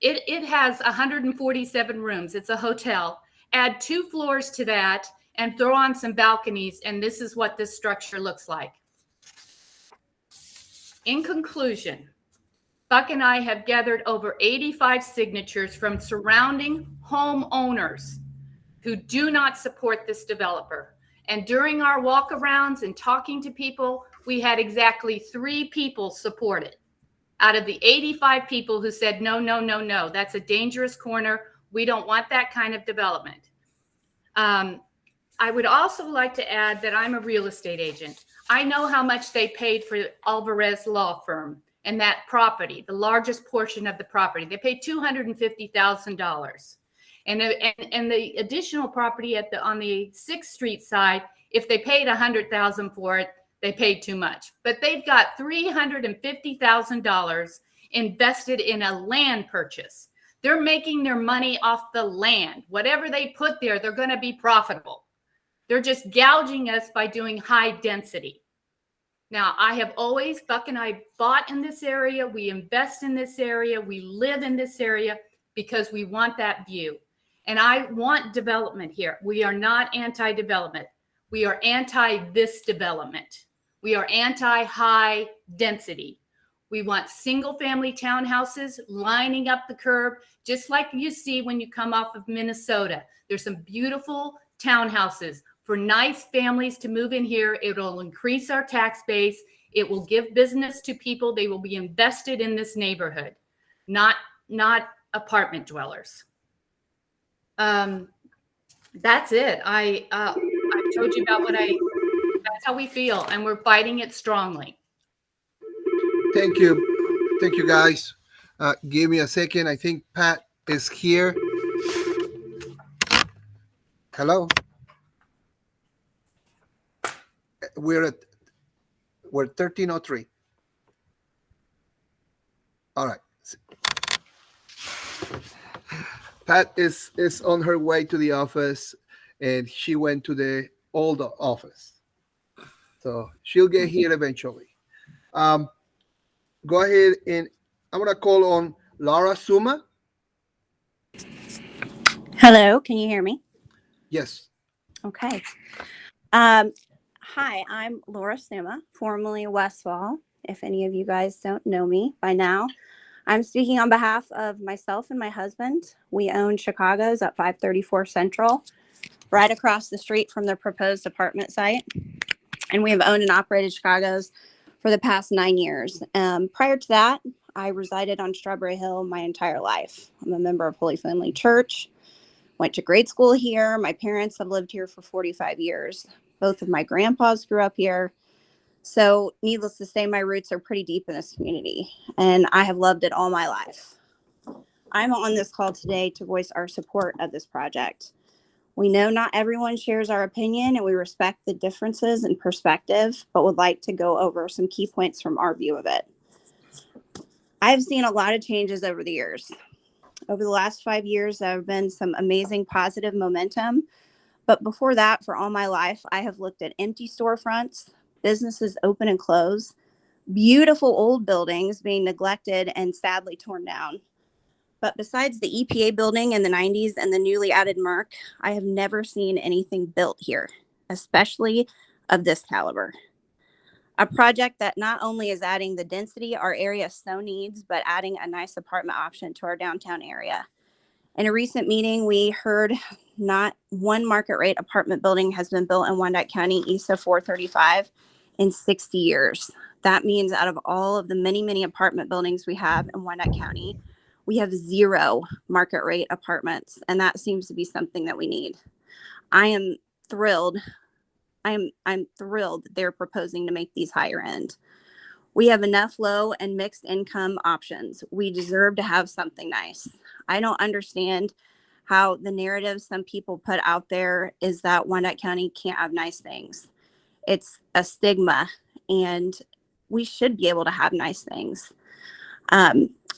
S10: It has 147 rooms. It's a hotel. Add 2 floors to that and throw on some balconies, and this is what this structure looks like. In conclusion, Buck and I have gathered over 85 signatures from surrounding homeowners who do not support this developer. And during our walkarounds and talking to people, we had exactly 3 people support it out of the 85 people who said, no, no, no, no, that's a dangerous corner. We don't want that kind of development. I would also like to add that I'm a real estate agent. I know how much they paid for Alvarez Law Firm and that property, the largest portion of the property. They paid $250,000. And the additional property on the 6th Street side, if they paid $100,000 for it, they paid too much. But they've got $350,000 invested in a land purchase. They're making their money off the land. Whatever they put there, they're going to be profitable. They're just gouging us by doing high density. Now, Buck and I bought in this area. We invest in this area. We live in this area because we want that view. And I want development here. We are not anti-development. We are anti this development. We are anti-high density. We want single family townhouses lining up the curb, just like you see when you come off of Minnesota. There's some beautiful townhouses for nice families to move in here. It will increase our tax base. It will give business to people. They will be invested in this neighborhood, not apartment dwellers. That's it. I told you about that's how we feel, and we're fighting it strongly.
S1: Thank you. Thank you, guys. Give me a second. I think Pat is here. Hello. We're 1303. All right. Pat is on her way to the office, and she went to the old office. So she'll get here eventually. Go ahead, and I'm going to call on Laura Suma.
S11: Hello, can you hear me?
S1: Yes.
S11: Okay. Hi, I'm Laura Suma, formerly Westfall. If any of you guys don't know me by now, I'm speaking on behalf of myself and my husband. We own Chicago's at 534 Central, right across the street from the proposed apartment site. And we have owned and operated Chicago's for the past 9 years. Prior to that, I resided on Strawberry Hill my entire life. I'm a member of Holy Family Church, went to grade school here. My parents have lived here for 45 years. Both of my grandpas grew up here. So needless to say, my roots are pretty deep in this community, and I have loved it all my life. I'm on this call today to voice our support of this project. We know not everyone shares our opinion, and we respect the differences in perspective, but would like to go over some key points from our view of it. I've seen a lot of changes over the years. Over the last 5 years, there have been some amazing positive momentum. But before that, for all my life, I have looked at empty storefronts, businesses open and close, beautiful old buildings being neglected and sadly torn down. But besides the EPA building in the 90s and the newly added Merck, I have never seen anything built here, especially of this caliber. A project that not only is adding the density our area so needs, but adding a nice apartment option to our downtown area. In a recent meeting, we heard not one market rate apartment building has been built in Wyandotte County east of 435 in 60 years. That means out of all of the many, many apartment buildings we have in Wyandotte County, We have 0 market rate apartments, and that seems to be something that we need. I am thrilled. I'm thrilled that they're proposing to make these higher end. We have enough low and mixed income options. We deserve to have something nice. I don't understand how the narrative some people put out there is that Wyandotte County can't have nice things. It's a stigma, and we should be able to have nice things.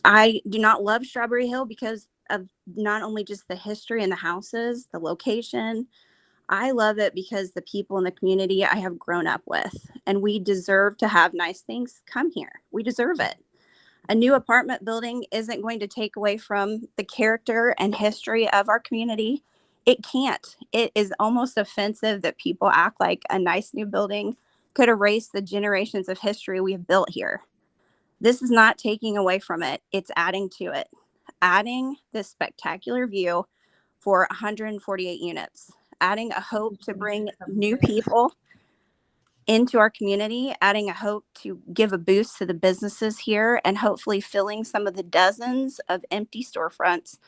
S11: I do not love Strawberry Hill because of not only just the history and the houses, the location. I love it because the people in the community I have grown up with, and we deserve to have nice things come here. We deserve it. A new apartment building isn't going to take away from the character and history of our community. It can't. It is almost offensive that people act like a nice new building could erase the generations of history we have built here. This is not taking away from it. It's adding to it. Adding this spectacular view for 148 units. Adding a hope to bring new people into our community, adding a hope to give a boost to the businesses here, and hopefully filling some of the dozens of empty storefronts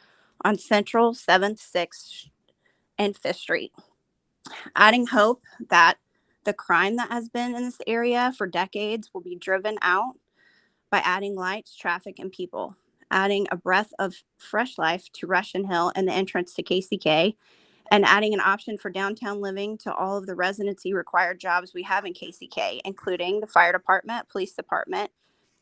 S11: on Central, 7th, 6th, and 5th Street. Adding hope that the crime that has been in this area for decades will be driven out by adding lights, traffic, and people. Adding a breath of fresh life to Russian Hill and the entrance to KCK, and adding an option for downtown living to all of the residency required jobs we have in KCK, including the fire department, police department,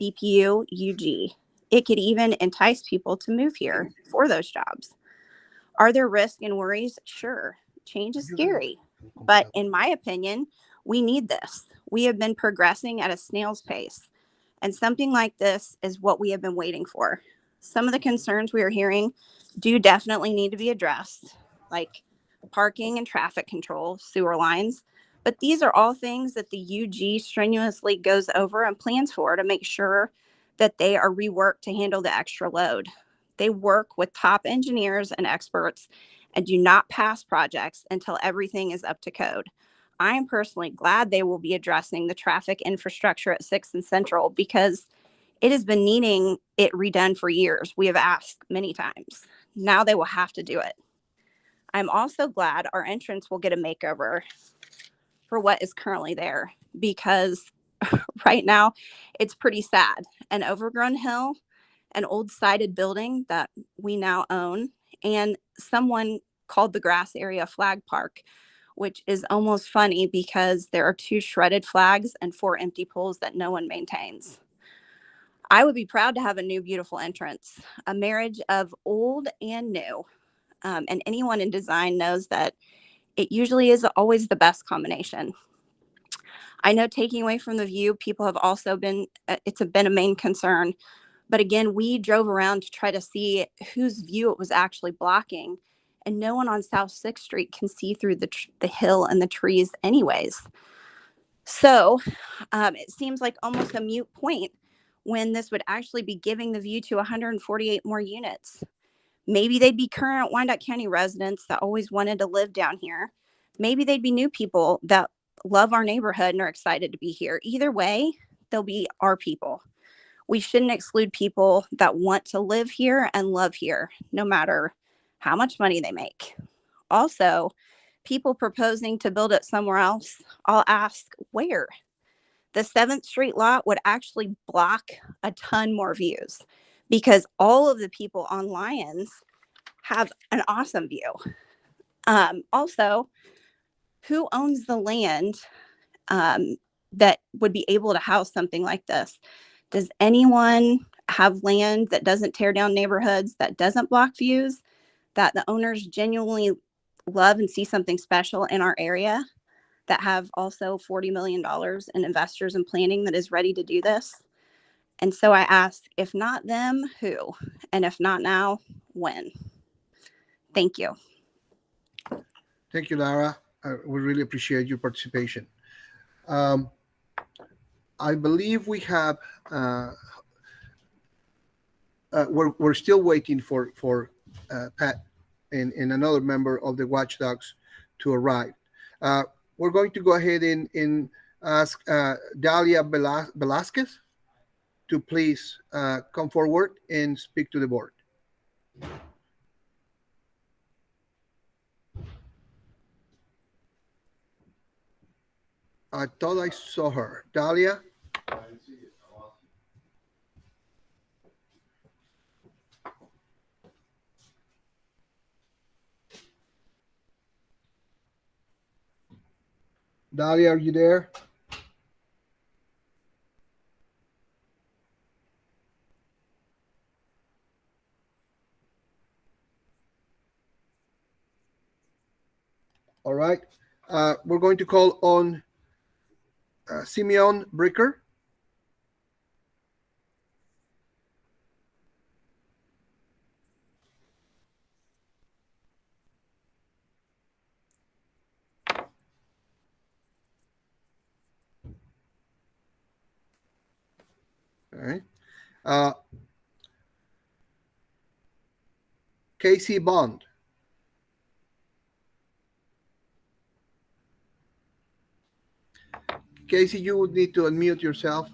S11: BPU, UG. It could even entice people to move here for those jobs. Are there risks and worries? Sure. Change is scary. But in my opinion, we need this. We have been progressing at a snail's pace, and something like this is what we have been waiting for. Some of the concerns we are hearing do definitely need to be addressed, like parking and traffic control, sewer lines. But these are all things that the UG strenuously goes over and plans for to make sure that they are reworked to handle the extra load. They work with top engineers and experts and do not pass projects until everything is up to code. I am personally glad they will be addressing the traffic infrastructure at 6th and Central because it has been needing it redone for years. We have asked many times. Now they will have to do it. I'm also glad our entrance will get a makeover for what is currently there because right now it's pretty sad. An overgrown hill, an old sided building that we now own, and someone called the grass area flag park, which is almost funny because there are 2 shredded flags and 4 empty pools that no one maintains. I would be proud to have a new beautiful entrance, a marriage of old and new. And anyone in design knows that it usually is always the best combination. I know taking away from the view, people have also been, it's been a main concern. But again, we drove around to try to see whose view it was actually blocking. And no one on South 6th Street can see through the hill and the trees anyways. So it seems like almost a moot point when this would actually be giving the view to 148 more units. Maybe they'd be current Wyandotte County residents that always wanted to live down here. Maybe they'd be new people that love our neighborhood and are excited to be here. Either way, they'll be our people. We shouldn't exclude people that want to live here and love here, no matter how much money they make. Also, people proposing to build it somewhere else, I'll ask where? The 7th Street lot would actually block a ton more views because all of the people on Lyons have an awesome view. Also, who owns the land that would be able to house something like this? Does anyone have land that doesn't tear down neighborhoods, that doesn't block views, that the owners genuinely love and see something special in our area, that have also $40 million in investors and planning that is ready to do this? And so I ask, if not them, who? And if not now, when? Thank you.
S1: Thank you, Lara. We really appreciate your participation. I believe we have. We're still waiting for Pat and another member of the Watchdogs to arrive. We're going to go ahead and ask Dalia Velasquez to please come forward and speak to the board. I thought I saw her. Dahlia? Dahlia, are you there? All right. We're going to call on Simeon Bricker. All right. Casey Bond. Casey, you would need to unmute yourself.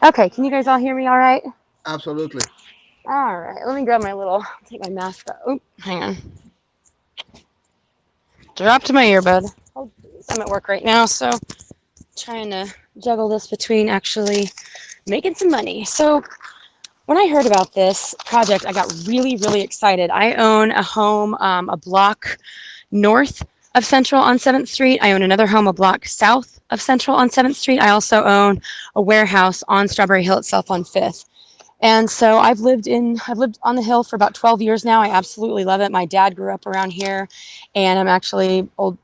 S12: Okay, can you guys all hear me all right?
S1: Absolutely.
S12: All right, let me grab my little, take my mask off. Oh, hang on. Dropped my earbud. Oh, geez, I'm at work right now, so trying to juggle this between actually making some money. So when I heard about this project, I got really, really excited. I own a home a block north of Central on 7th Street. I own another home a block south of Central on 7th Street. I also own a warehouse on Strawberry Hill itself on 5th. And so I've lived on the hill for about 12 years now. I absolutely love it. My dad grew up around here, and I'm actually old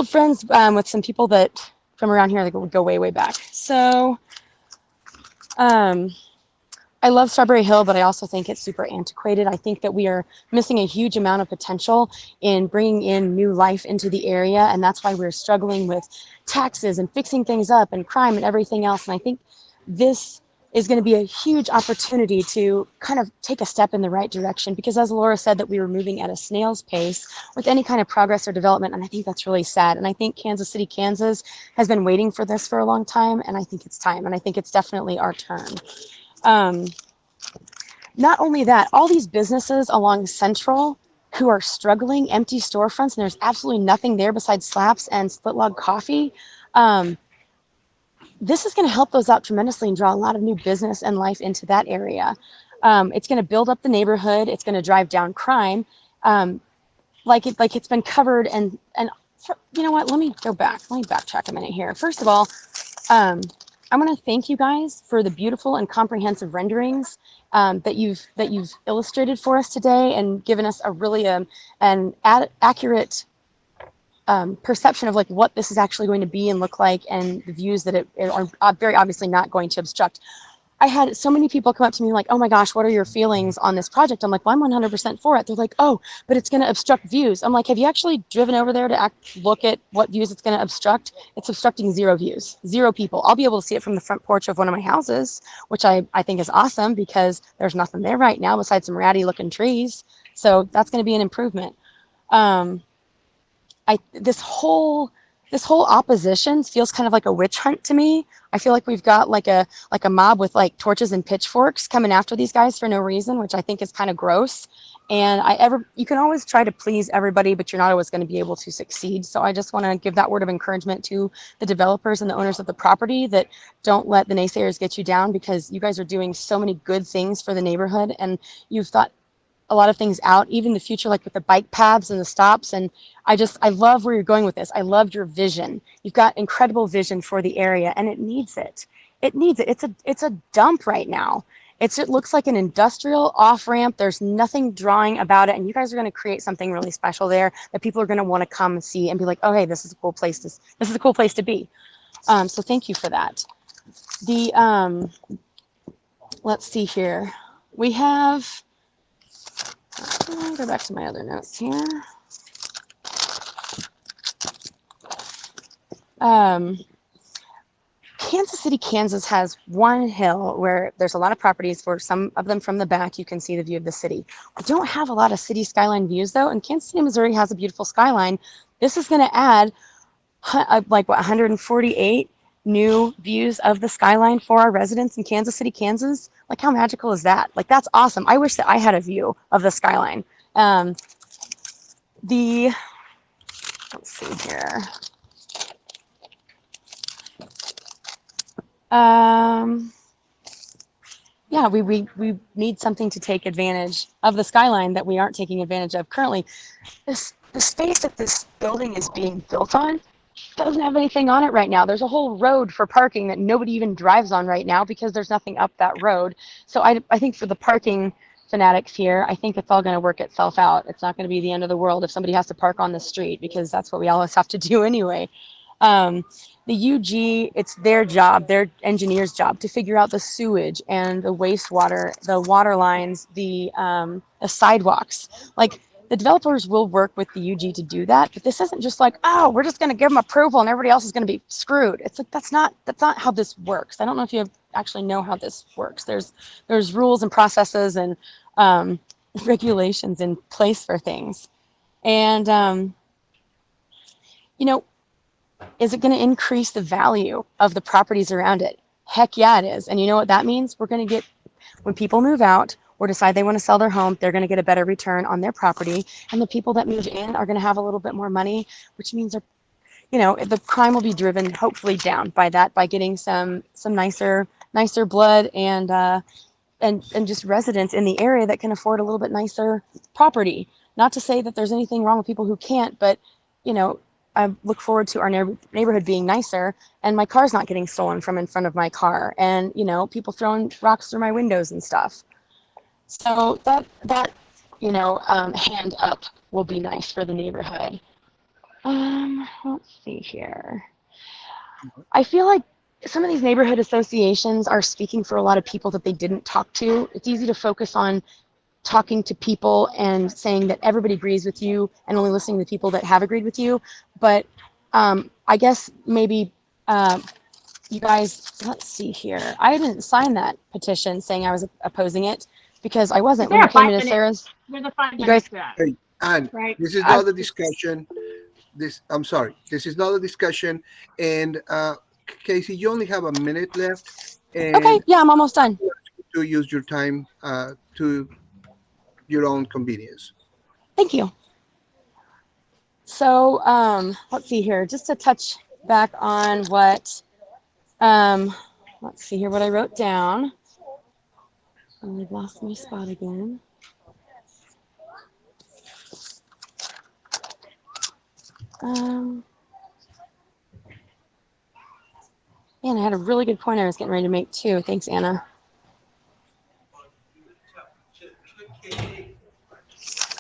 S12: friends with some people that from around here that would go way, way back. So I love Strawberry Hill, but I also think it's super antiquated. I think that we are missing a huge amount of potential in bringing in new life into the area, and that's why we're struggling with taxes and fixing things up and crime and everything else. And I think this is going to be a huge opportunity to kind of take a step in the right direction, because as Laura said, that we were moving at a snail's pace with any kind of progress or development, and I think that's really sad. And I think Kansas City, Kansas has been waiting for this for a long time, and I think it's time, and I think it's definitely our turn. Not only that, all these businesses along Central who are struggling, empty storefronts, and there's absolutely nothing there besides Slaps and Split Log Coffee. This is going to help those out tremendously and draw a lot of new business and life into that area. It's going to build up the neighborhood. It's going to drive down crime, like it's been covered. And you know what? Let me go back. Let me backtrack a minute here. First of all, I want to thank you guys for the beautiful and comprehensive renderings that you've illustrated for us today and given us a really an accurate perception of like what this is actually going to be and look like, and the views that it are very obviously not going to obstruct. I had so many people come up to me like, oh my gosh, what are your feelings on this project? I'm like, well, I'm 100% for it. They're like, oh, but it's going to obstruct views. I'm like, have you actually driven over there to look at what views it's going to obstruct? It's obstructing 0 views, 0 people. I'll be able to see it from the front porch of one of my houses, which I think is awesome because there's nothing there right now besides some ratty looking trees. So that's going to be an improvement. This whole opposition feels kind of like a witch hunt to me. I feel like we've got like a mob with like torches and pitchforks coming after these guys for no reason, which I think is kind of gross. And you can always try to please everybody, but you're not always going to be able to succeed. So I just want to give that word of encouragement to the developers and the owners of the property, that don't let the naysayers get you down, because you guys are doing so many good things for the neighborhood, and you've thought a lot of things out, even the future, like with the bike paths and the stops. And I love where you're going with this. I loved your vision. You've got incredible vision for the area, and it needs it. It needs it. It's a dump right now. It looks like an industrial off-ramp. There's nothing drawing about it, and you guys are going to create something really special there that people are going to want to come and see and be like, oh, hey, this is a cool place to be. So thank you for that. Let's see here. We have, I'll go back to my other notes here. Kansas City, Kansas has one hill where there's a lot of properties, where some of them from the back you can see the view of the city. We don't have a lot of city skyline views though, and Kansas City, Missouri has a beautiful skyline. This is going to add like 148 new views of the skyline for our residents in Kansas City, Kansas. Like, how magical is that? Like, that's awesome. I wish that I had a view of the skyline. Let's see here. Yeah, we need something to take advantage of the skyline that we aren't taking advantage of currently. The space that this building is being built on doesn't have anything on it right now. There's a whole road for parking that nobody even drives on right now because there's nothing up that road. So I think for the parking fanatics here, I think it's all going to work itself out. It's not going to be the end of the world if somebody has to park on the street, because that's what we always have to do anyway. The UG, it's their job, their engineer's job, to figure out the sewage and the wastewater, the water lines, the sidewalks. Like, the developers will work with the UG to do that, but this isn't just like, oh, we're just going to give them approval and everybody else is going to be screwed. It's like, that's not how this works. I don't know if you actually know how this works. There's rules and processes and regulations in place for things. And is it going to increase the value of the properties around it? Heck yeah, it is. And you know what that means? We're going to get, when people move out or decide they want to sell their home, they're going to get a better return on their property. And the people that move in are going to have a little bit more money, which means the crime will be driven hopefully down by that, by getting some nicer blood and just residents in the area that can afford a little bit nicer property. Not to say that there's anything wrong with people who can't, but I look forward to our neighborhood being nicer, and my car's not getting stolen from in front of my car, and people throwing rocks through my windows and stuff. So that hand up will be nice for the neighborhood. Let's see here. I feel like some of these neighborhood associations are speaking for a lot of people that they didn't talk to. It's easy to focus on talking to people and saying that everybody agrees with you and only listening to people that have agreed with you. But I guess maybe you guys, let's see here. I didn't sign that petition saying I was opposing it because I wasn't when you came into Sarah's.
S9: There's a 5
S12: You guys,
S1: Hey, Ann,
S9: right?
S1: this is not a discussion. I'm sorry. This is not a discussion. And Casey, you only have a minute left. And
S12: okay, yeah, I'm almost done.
S1: to use your time to your own convenience.
S12: Thank you. So let's see here, just to touch back on what, let's see here what I wrote down. I've lost my spot again. Man, I had a really good point I was getting ready to make too. Thanks, Anna.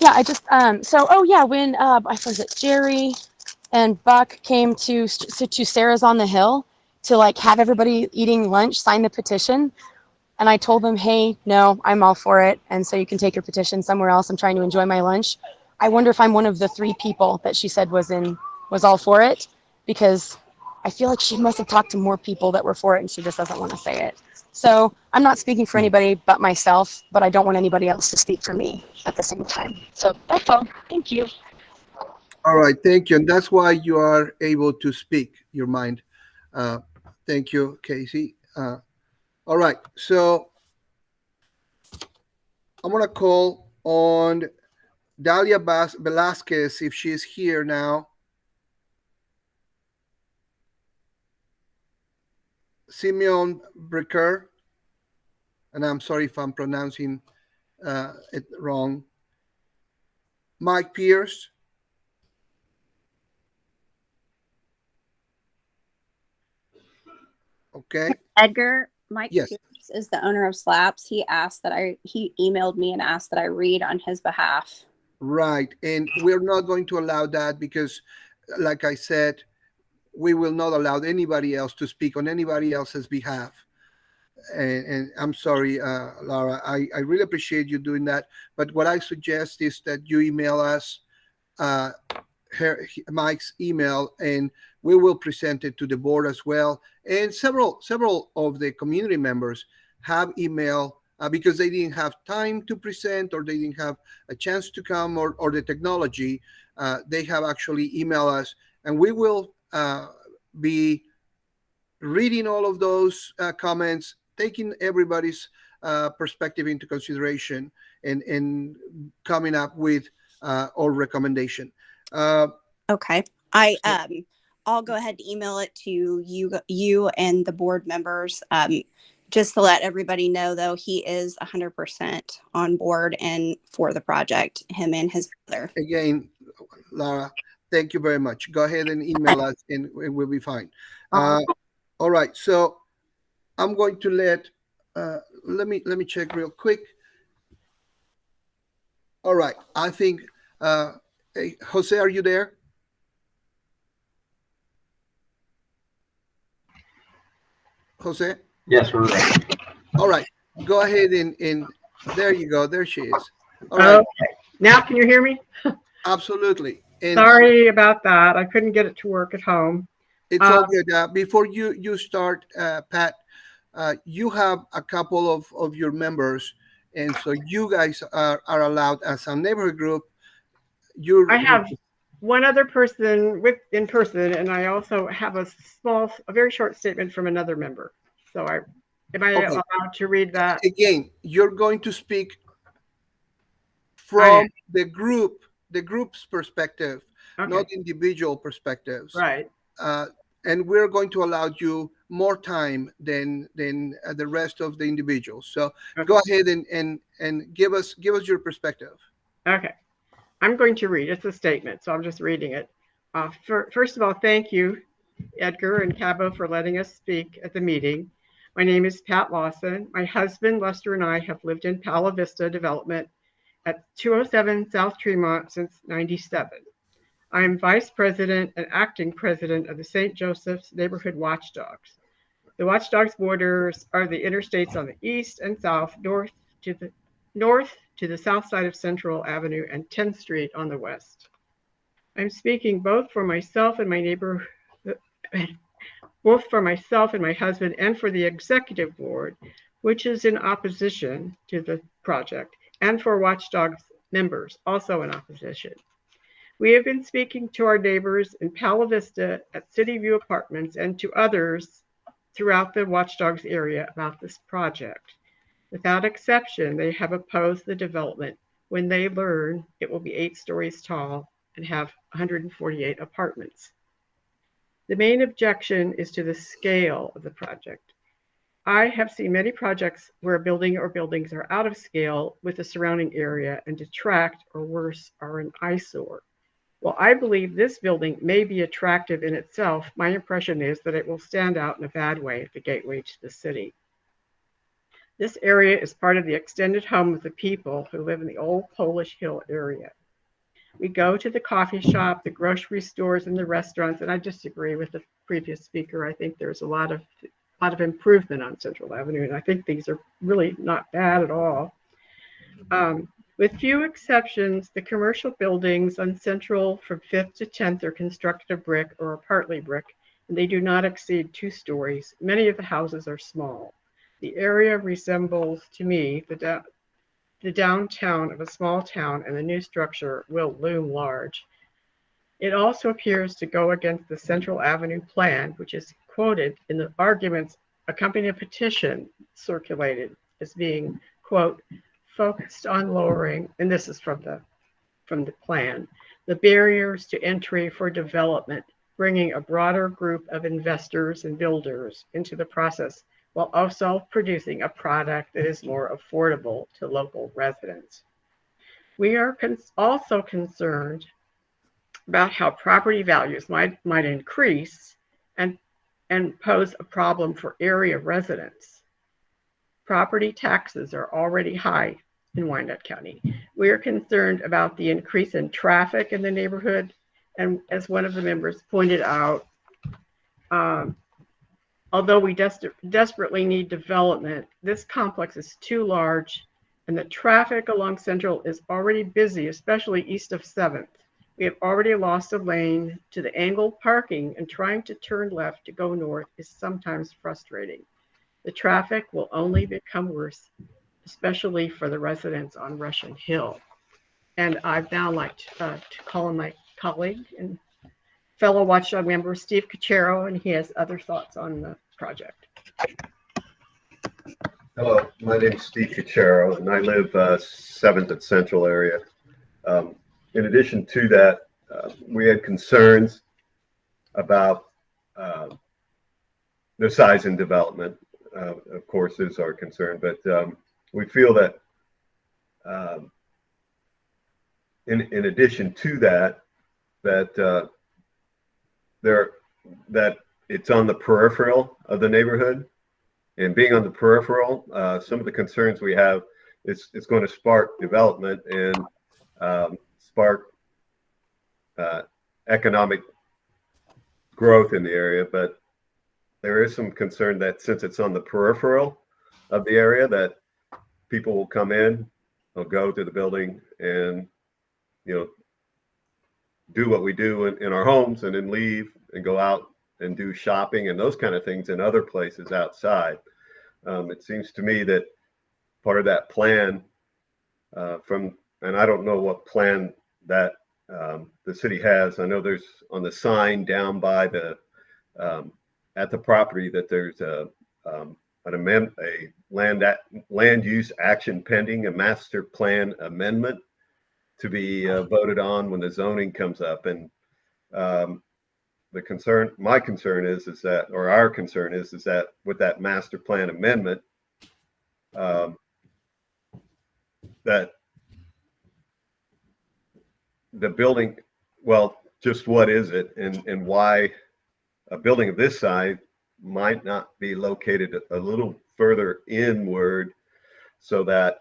S12: Yeah, I just when I was it Jerry and Buck came to Sarah's on the Hill to like have everybody eating lunch sign the petition, and I told them, hey, no, I'm all for it, and so you can take your petition somewhere else. I'm trying to enjoy my lunch. I wonder if I'm one of the 3 people that she said was all for it, because I feel like she must have talked to more people that were for it and she just doesn't want to say it. So I'm not speaking for anybody but myself, but I don't want anybody else to speak for me at the same time. So that's all. Thank you.
S1: All right, thank you. And that's why you are able to speak your mind. Thank you, Casey. All right, so I'm going to call on Dalia Velasquez, if she is here now. Simeon Bricker, and I'm sorry if I'm pronouncing it wrong. Mike Pierce. Okay.
S11: Edgar, Mike
S1: Yes.
S11: Pierce is the owner of Slaps. He emailed me and asked that I read on his behalf.
S1: Right. And we're not going to allow that because, like I said, we will not allow anybody else to speak on anybody else's behalf. And I'm sorry, Laura, I really appreciate you doing that. But what I suggest is that you email us Mike's email, and we will present it to the board as well. And several of the community members have email because they didn't have time to present, or they didn't have a chance to come, or the technology. They have actually emailed us, and we will be reading all of those comments, taking everybody's perspective into consideration, and coming up with our recommendation.
S11: Okay. I'll go ahead and email it to you and the board members. Just to let everybody know, though, he is 100% on board and for the project, him and his brother.
S1: Again, Lara, thank you very much. Go ahead and email us, and we'll be fine. All right. So I'm going to let me check real quick. All right. I think, hey, Jose, are you there? Jose?
S8: Yes, we're ready.
S1: All right. Go ahead and there you go. There she is. All right.
S13: Okay. Now can you hear me?
S1: Absolutely. And
S13: sorry about that. I couldn't get it to work at home.
S1: It's all good. Before you start, Pat, you have a couple of your members, and so you guys are allowed as a neighborhood group.
S13: I have one other person in person, and I also have a very short statement from another member. So am I allowed to read that?
S1: Again, you're going to speak from the group's perspective, not individual perspectives.
S13: Right.
S1: And we're going to allow you more time than the rest of the individuals. So go ahead and give us your perspective.
S13: Okay. I'm going to read. It's a statement, so I'm just reading it. First of all, thank you, Edgar and Cabo, for letting us speak at the meeting. My name is Pat Lawson. My husband, Lester, and I have lived in Palo Vista Development at 207 South Tremont since '97. I am Vice President and Acting President of the St. Joseph's Neighborhood Watchdogs. The Watchdogs borders are the interstates on the east and south, north to the south side of Central Avenue and 10th Street on the west. I'm speaking both for myself and my neighbor, both for myself and my husband, and for the executive board, which is in opposition to the project, and for Watchdogs members, also in opposition. We have been speaking to our neighbors in Palo Vista at City View Apartments and to others throughout the Watchdogs area about this project. Without exception, they have opposed the development when they learn it will be 8 stories tall and have 148 apartments. The main objection is to the scale of the project. I have seen many projects where a building or buildings are out of scale with the surrounding area and detract, or worse, are an eyesore. While I believe this building may be attractive in itself, my impression is that it will stand out in a bad way at the gateway to the city. This area is part of the extended home of the people who live in the old Polish Hill area. We go to the coffee shop, the grocery stores, and the restaurants, and I disagree with the previous speaker. I think there's a lot of improvement on Central Avenue, and I think these are really not bad at all. With few exceptions, the commercial buildings on Central from 5th to 10th are constructed of brick or are partly brick, and they do not exceed 2 stories. Many of the houses are small. The area resembles, to me, the downtown of a small town, and the new structure will loom large. It also appears to go against the Central Avenue plan, which is quoted in the arguments accompanying a petition circulated as being, quote, focused on lowering, and this is from the plan, the barriers to entry for development, bringing a broader group of investors and builders into the process, while also producing a product that is more affordable to local residents. We are also concerned about how property values might increase and pose a problem for area residents. Property taxes are already high in Wyandotte County. We are concerned about the increase in traffic in the neighborhood, and as one of the members pointed out, although we desperately need development, this complex is too large, and the traffic along Central is already busy, especially east of 7th. We have already lost a lane to the angled parking, and trying to turn left to go north is sometimes frustrating. The traffic will only become worse, especially for the residents on Russian Hill. And I'd now like to call on my colleague and fellow watchdog member, Steve Cachero, and he has other thoughts on the project.
S14: Hello, my name is Steve Cachero, and I live 7th at Central area. In addition to that, we had concerns about the size and development, of course, is our concern, but we feel that in addition to that, that it's on the peripheral of the neighborhood, and being on the peripheral, some of the concerns we have is it's going to spark development and spark economic growth in the area, but there is some concern that since it's on the peripheral of the area, that people will come in, they'll go to the building and, do what we do in our homes and then leave and go out and do shopping and those kind of things in other places outside. It seems to me that part of that plan and I don't know what plan that the city has. I know there's on the sign down by the at the property that there's a land use action pending, a master plan amendment to be voted on when the zoning comes up. And my concern is that, or our concern is that with that master plan amendment, that the building, well, just what is it, and why a building of this size might not be located a little further inward, so that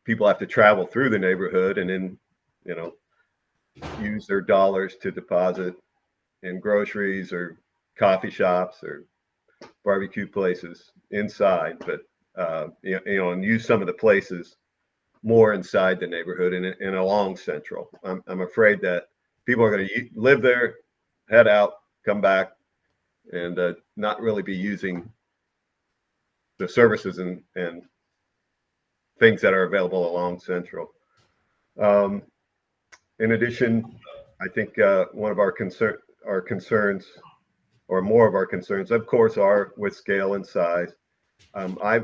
S14: people have to travel through the neighborhood and then, use their dollars to deposit in groceries or coffee shops or barbecue places inside, but and use some of the places more inside the neighborhood and along Central. I'm afraid that people are going to live there, head out, come back, and not really be using the services and things that are available along Central. In addition, I think one of our concerns, or more of our concerns, of course, are with scale and size. I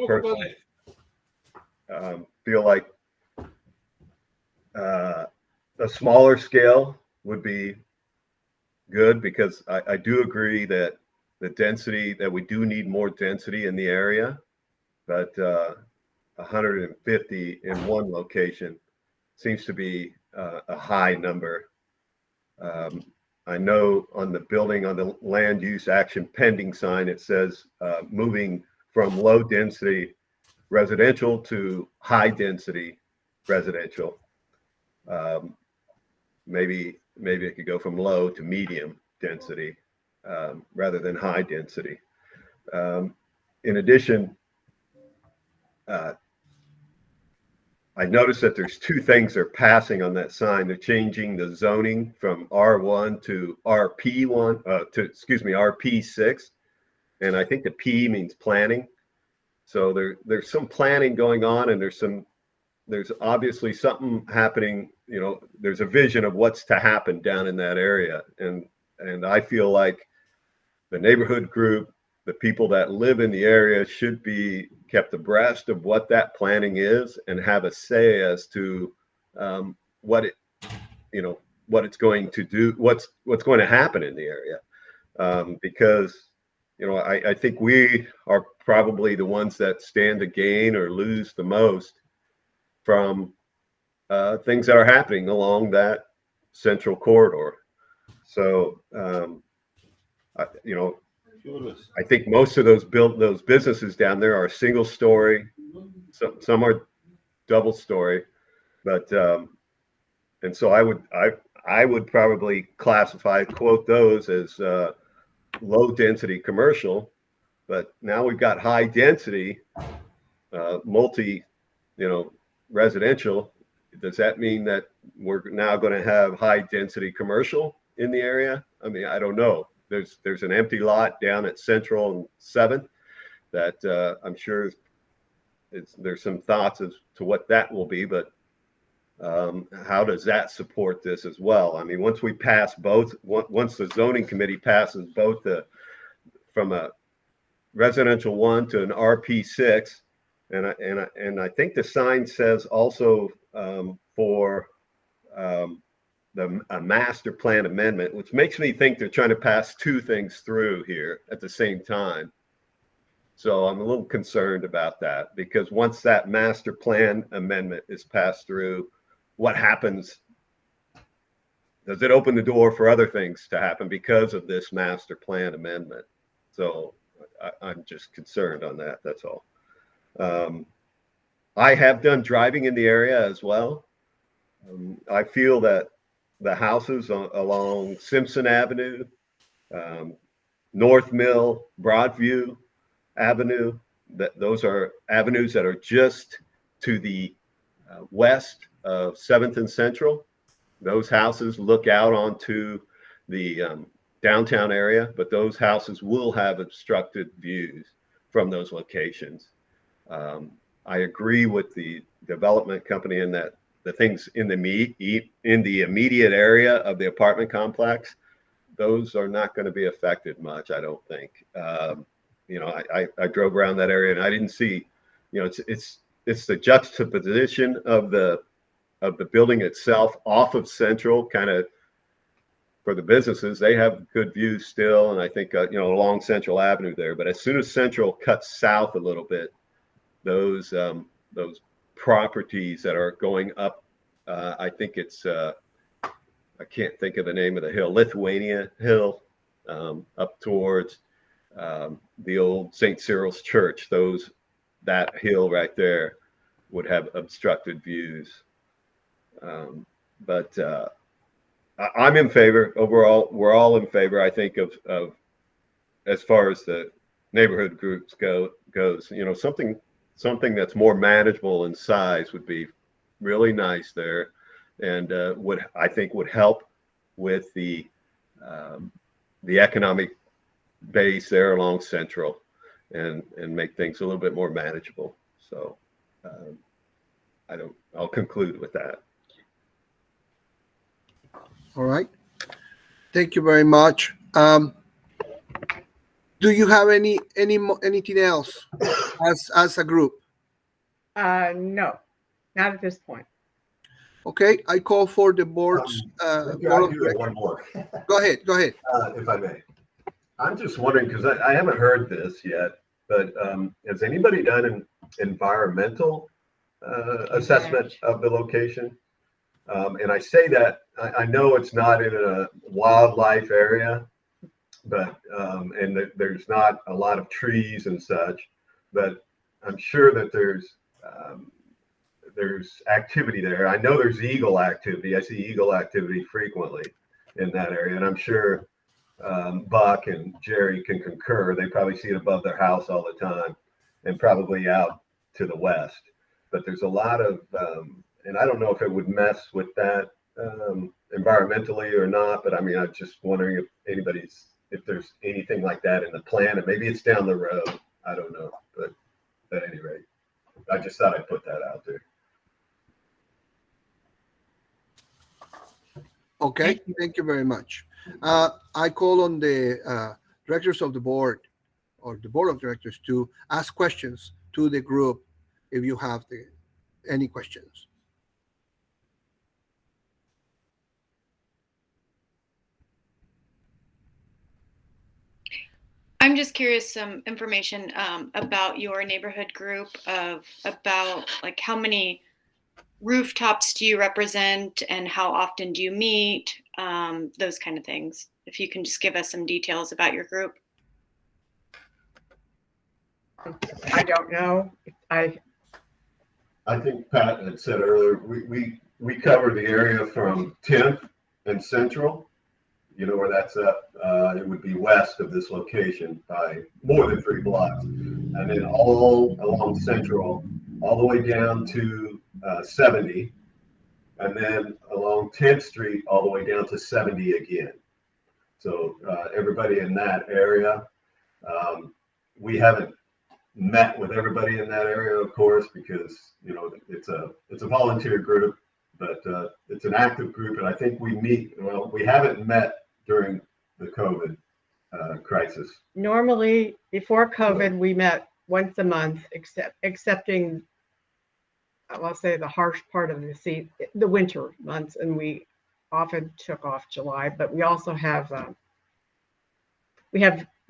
S14: personally feel like a smaller scale would be good, because I do agree that the density, that we do need more density in the area, but 150 in one location seems to be a high number. I know on the building, on the land use action pending sign, it says moving from low density residential to high density residential. Maybe it could go from low to medium density rather than high density. In addition, I noticed that there's two things they're passing on that sign. They're changing the zoning from R1 to RP1 RP6, and I think the P means planning. So there's some planning going on, and there's obviously something happening. There's a vision of what's to happen down in that area, and I feel like the neighborhood group, the people that live in the area, should be kept abreast of what that planning is and have a say as to what it's going to do, what's going to happen in the area, because I think we are probably the ones that stand to gain or lose the most from things that are happening along that central corridor. So I think most of those businesses down there are single story, some are double story, but and so I would probably quote those as low density commercial. But now we've got high density multi residential. Does that mean that we're now going to have high density commercial in the area? I mean, I don't know. There's an empty lot down at Central and 7th that I'm sure there's some thoughts as to what that will be, but How does that support this as well? I mean, once we pass both, once the zoning committee passes both from a residential 1 to an RP6, and I think the sign says also for a master plan amendment, which makes me think they're trying to pass two things through here at the same time. So I'm a little concerned about that, because once that master plan amendment is passed through, what happens? Does it open the door for other things to happen because of this master plan amendment? So I'm just concerned on that. That's all. I have done driving in the area as well. I feel that the houses along Simpson Avenue, North Mill, Broadview Avenue, that those are avenues that are just to the west of 7th and Central. Those houses look out onto the downtown area, but those houses will have obstructed views from those locations. I agree with the development company in that the things in the immediate area of the apartment complex, those are not going to be affected much, I don't think. You know, I drove around that area and I didn't see, you know, it's the juxtaposition of the building itself off of Central, kind of, for the businesses, they have good views still, and I think you know, along Central Avenue there. But as soon as Central cuts south a little bit, those properties that are going up, I think it's I can't think of the name of the hill, Lithuania Hill, up towards the old St. Cyril's Church. That hill right there would have obstructed views. But I'm in favor overall. We're all in favor, I think, of as far as the neighborhood groups goes. You know, something that's more manageable in size would be really nice there, and I think would help with the economic base there along Central, and make things a little bit more manageable. So I'll conclude with that.
S1: All right. Thank you very much. Do you have anything else as a group?
S13: No, not at this point.
S1: Okay, I call for the board's
S14: I
S1: board of
S14: do have
S1: directors.
S14: one more.
S1: Go ahead.
S14: If I may. I'm just wondering, because I haven't heard this yet, but has anybody done an environmental assessment of the location? And I say that, I know it's not in a wildlife area, but and there's not a lot of trees and such, but I'm sure that there's activity there. I know there's eagle activity. I see eagle activity frequently in that area, and I'm sure Buck and Jerry can concur. They probably see it above their house all the time, and probably out to the west. But there's a lot of and I don't know if it would mess with that environmentally or not, but I mean, I'm just wondering if there's anything like that in the plan, and maybe it's down the road. I don't know, but at any rate, I just thought I'd put that out there.
S1: Okay, thank you very much. I call on the directors of the board, or the board of directors, to ask questions to the group if you have any questions.
S6: I'm just curious, some information about your neighborhood group, about like how many rooftops do you represent and how often do you meet, those kind of things. If you can just give us some details about your group.
S13: I don't know.
S14: I think Pat had said earlier, we cover the area from 10th and Central. You know where that's at? It would be west of this location by more than 3 blocks. And then all along Central, all the way down to 70. And then along 10th Street, all the way down to 70 again. So everybody in that area, we haven't met with everybody in that area, of course, because, you know, it's a volunteer group, but it's an active group, and I think we meet. Well, we haven't met during the COVID crisis.
S13: Normally, before COVID, we met once a month, excepting, I'll say, the harsh part of the winter months, and we often took off July. But we also have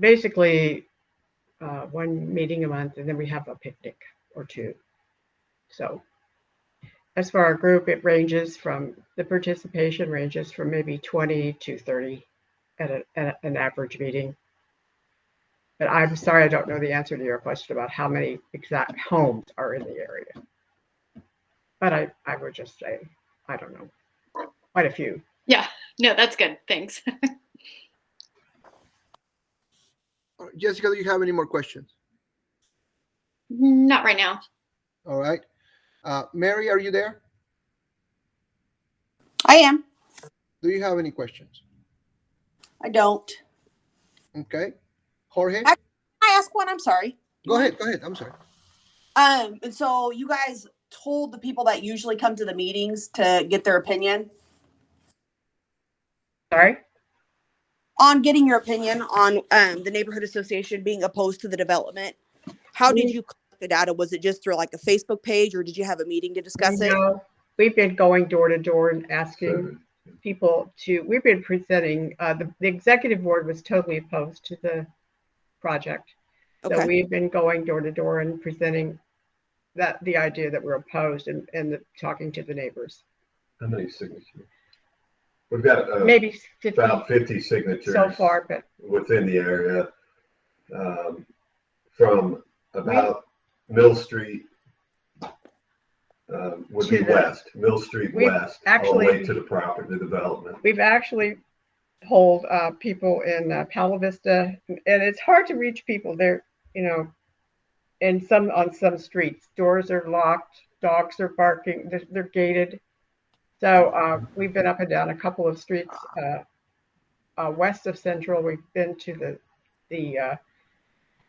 S13: basically one meeting a month, and then we have a picnic or two. So as for our group, the participation ranges from maybe 20 to 30 at an average meeting. But I'm sorry, I don't know the answer to your question about how many exact homes are in the area. But I would just say, I don't know, quite a few.
S6: Yeah, no, that's good. Thanks.
S1: Jessica, do you have any more questions?
S6: Not right now.
S1: All right. Mary, are you there?
S7: I am.
S1: Do you have any questions?
S7: I don't.
S1: Okay. Jorge?
S7: Can I ask one? I'm sorry.
S1: Go ahead. I'm sorry.
S7: And so you guys told the people that usually come to the meetings to get their opinion?
S13: Sorry?
S7: On getting your opinion on the neighborhood association being opposed to the development. How did you collect the data? Was it just through like a Facebook page, or did you have a meeting to discuss it?
S13: No, we've been going door to door and asking people we've been presenting, the executive board was totally opposed to the project. So we've been going door to door and presenting the idea that we're opposed and talking to the neighbors.
S14: How many signatures? We've got
S13: maybe 50,
S14: about 50 signatures
S13: so far, but
S14: within the area, from about Mill Street would be west, Mill Street west, all the way to the property development.
S13: We've actually polled people in Palo Vista, and it's hard to reach people there. On some streets, doors are locked, dogs are barking, they're gated. So we've been up and down a couple of streets west of Central. We've been to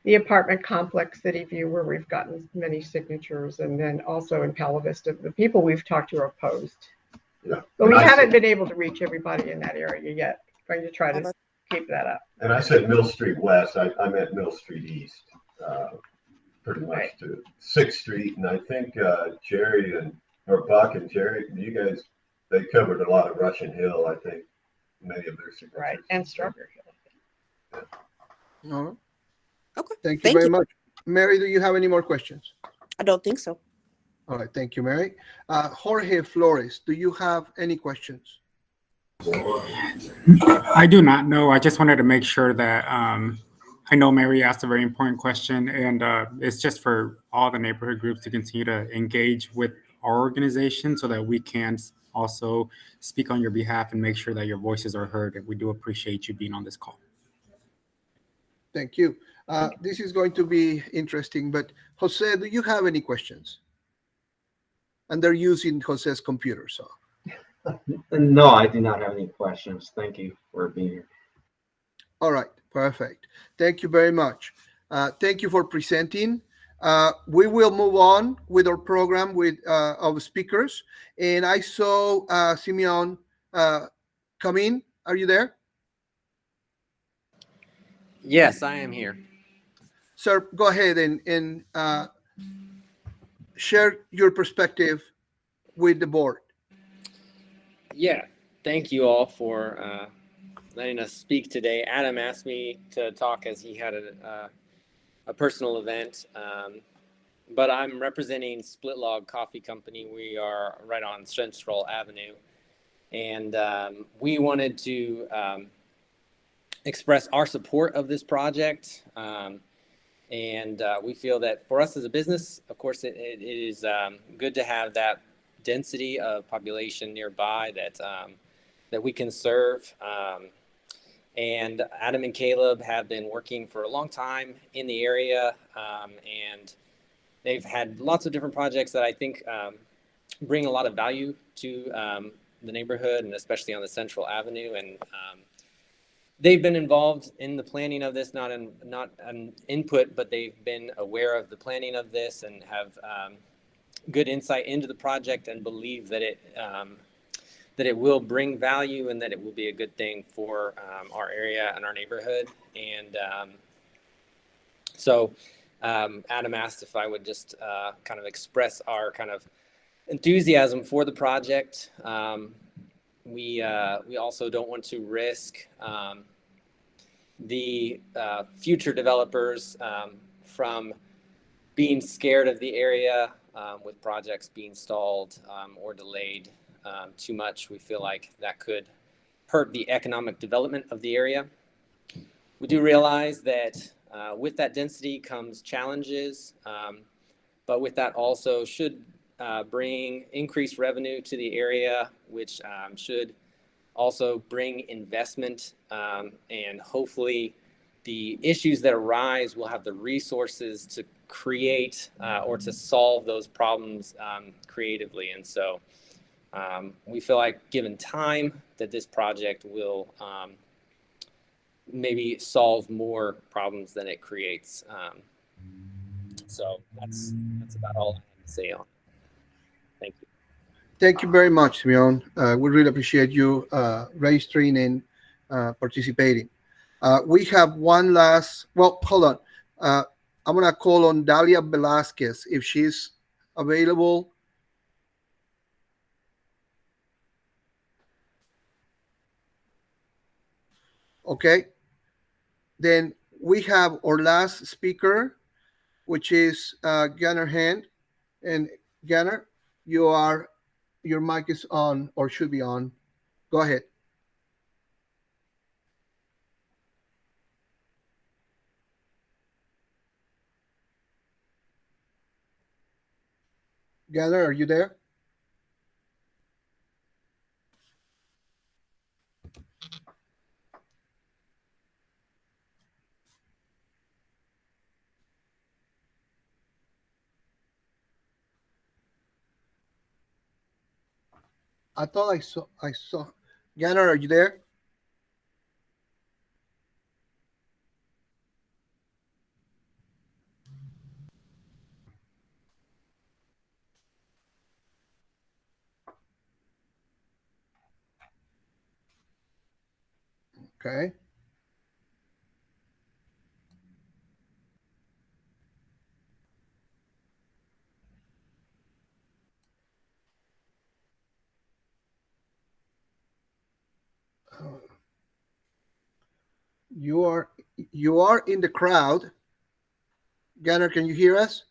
S13: the apartment complex, City View, where we've gotten many signatures, and then also in Palo Vista, the people we've talked to are opposed.
S14: Yeah.
S13: But we haven't been able to reach everybody in that area yet. Going to try to keep that up.
S14: And I said Mill Street west, I meant Mill Street east, pretty much to 6th Street, and I think Buck and Jerry, you guys, they covered a lot of Russian Hill, I think, many of their signatures.
S13: Right, and Strawberry Hill.
S1: Yeah. All right.
S7: Okay.
S1: Thank you very much. Mary, do you have any more questions?
S7: I don't think so.
S1: All right. Thank you, Mary. Jorge Flores, do you have any questions?
S15: I do not know. I just wanted to make sure that I know Mary asked a very important question, and it's just for all the neighborhood groups to continue to engage with our organization so that we can also speak on your behalf and make sure that your voices are heard. And we do appreciate you being on this call.
S1: Thank you. This is going to be interesting, but Jose, do you have any questions? And they're using Jose's computer, so.
S8: No, I do not have any questions. Thank you for being here.
S1: All right, perfect. Thank you very much. Thank you for presenting. We will move on with our program of speakers. And I saw Simeon come in. Are you there?
S16: Yes, I am here.
S1: Sir, go ahead and share your perspective with the board.
S16: Yeah, thank you all for letting us speak today. Adam asked me to talk as he had a personal event, but I'm representing Split Log Coffee Company. We are right on Central Avenue, and we wanted to express our support of this project. And we feel that for us as a business, of course, it is good to have that density of population nearby that we can serve. And Adam and Caleb have been working for a long time in the area, and they've had lots of different projects that I think bring a lot of value to the neighborhood, and especially on the Central Avenue. And they've been involved in the planning of this, not an input, but they've been aware of the planning of this and have good insight into the project and believe that it will bring value and that it will be a good thing for our area and our neighborhood. And so Adam asked if I would just kind of express our kind of enthusiasm for the project. We also don't want to risk the future developers from being scared of the area with projects being stalled or delayed too much. We feel like that could hurt the economic development of the area. We do realize that with that density comes challenges, but with that also should bring increased revenue to the area, which should also bring investment, and hopefully the issues that arise will have the resources to create or to solve those problems creatively. And so we feel like given time that this project will maybe solve more problems than it creates. So that's about all I have to say on it. Thank you.
S1: Thank you very much, Simeon. We really appreciate you registering and participating. We have one last, well, hold on. I'm going to call on Dalia Velasquez if she's available. Okay. Then we have our last speaker, which is Gunnar Hand. And Gunnar, your mic is on or should be on. Go ahead. Gunnar, are you there? I thought I saw. Gunnar, are you there? Okay. You are in the crowd. Gunnar, can you hear us?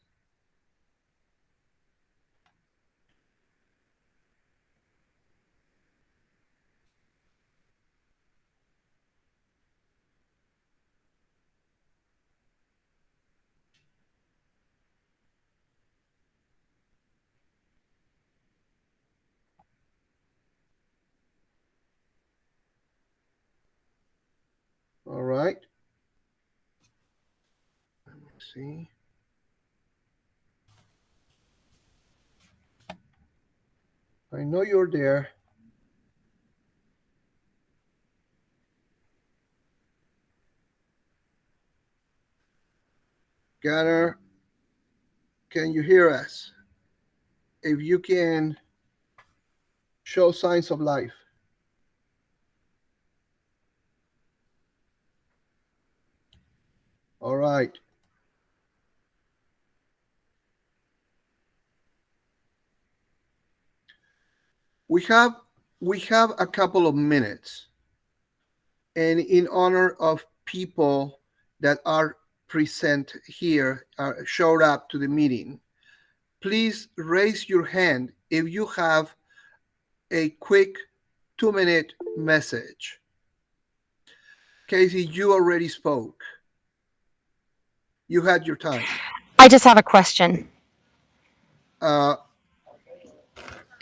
S1: All right. Let me see. I know you're there. Gunnar, can you hear us? If you can show signs of life. All right. We have a couple of minutes, and in honor of people that are present here, showed up to the meeting, please raise your hand if you have a quick 2-minute message. Casey, you already spoke. You had your time.
S12: I just have a question
S1: Uh,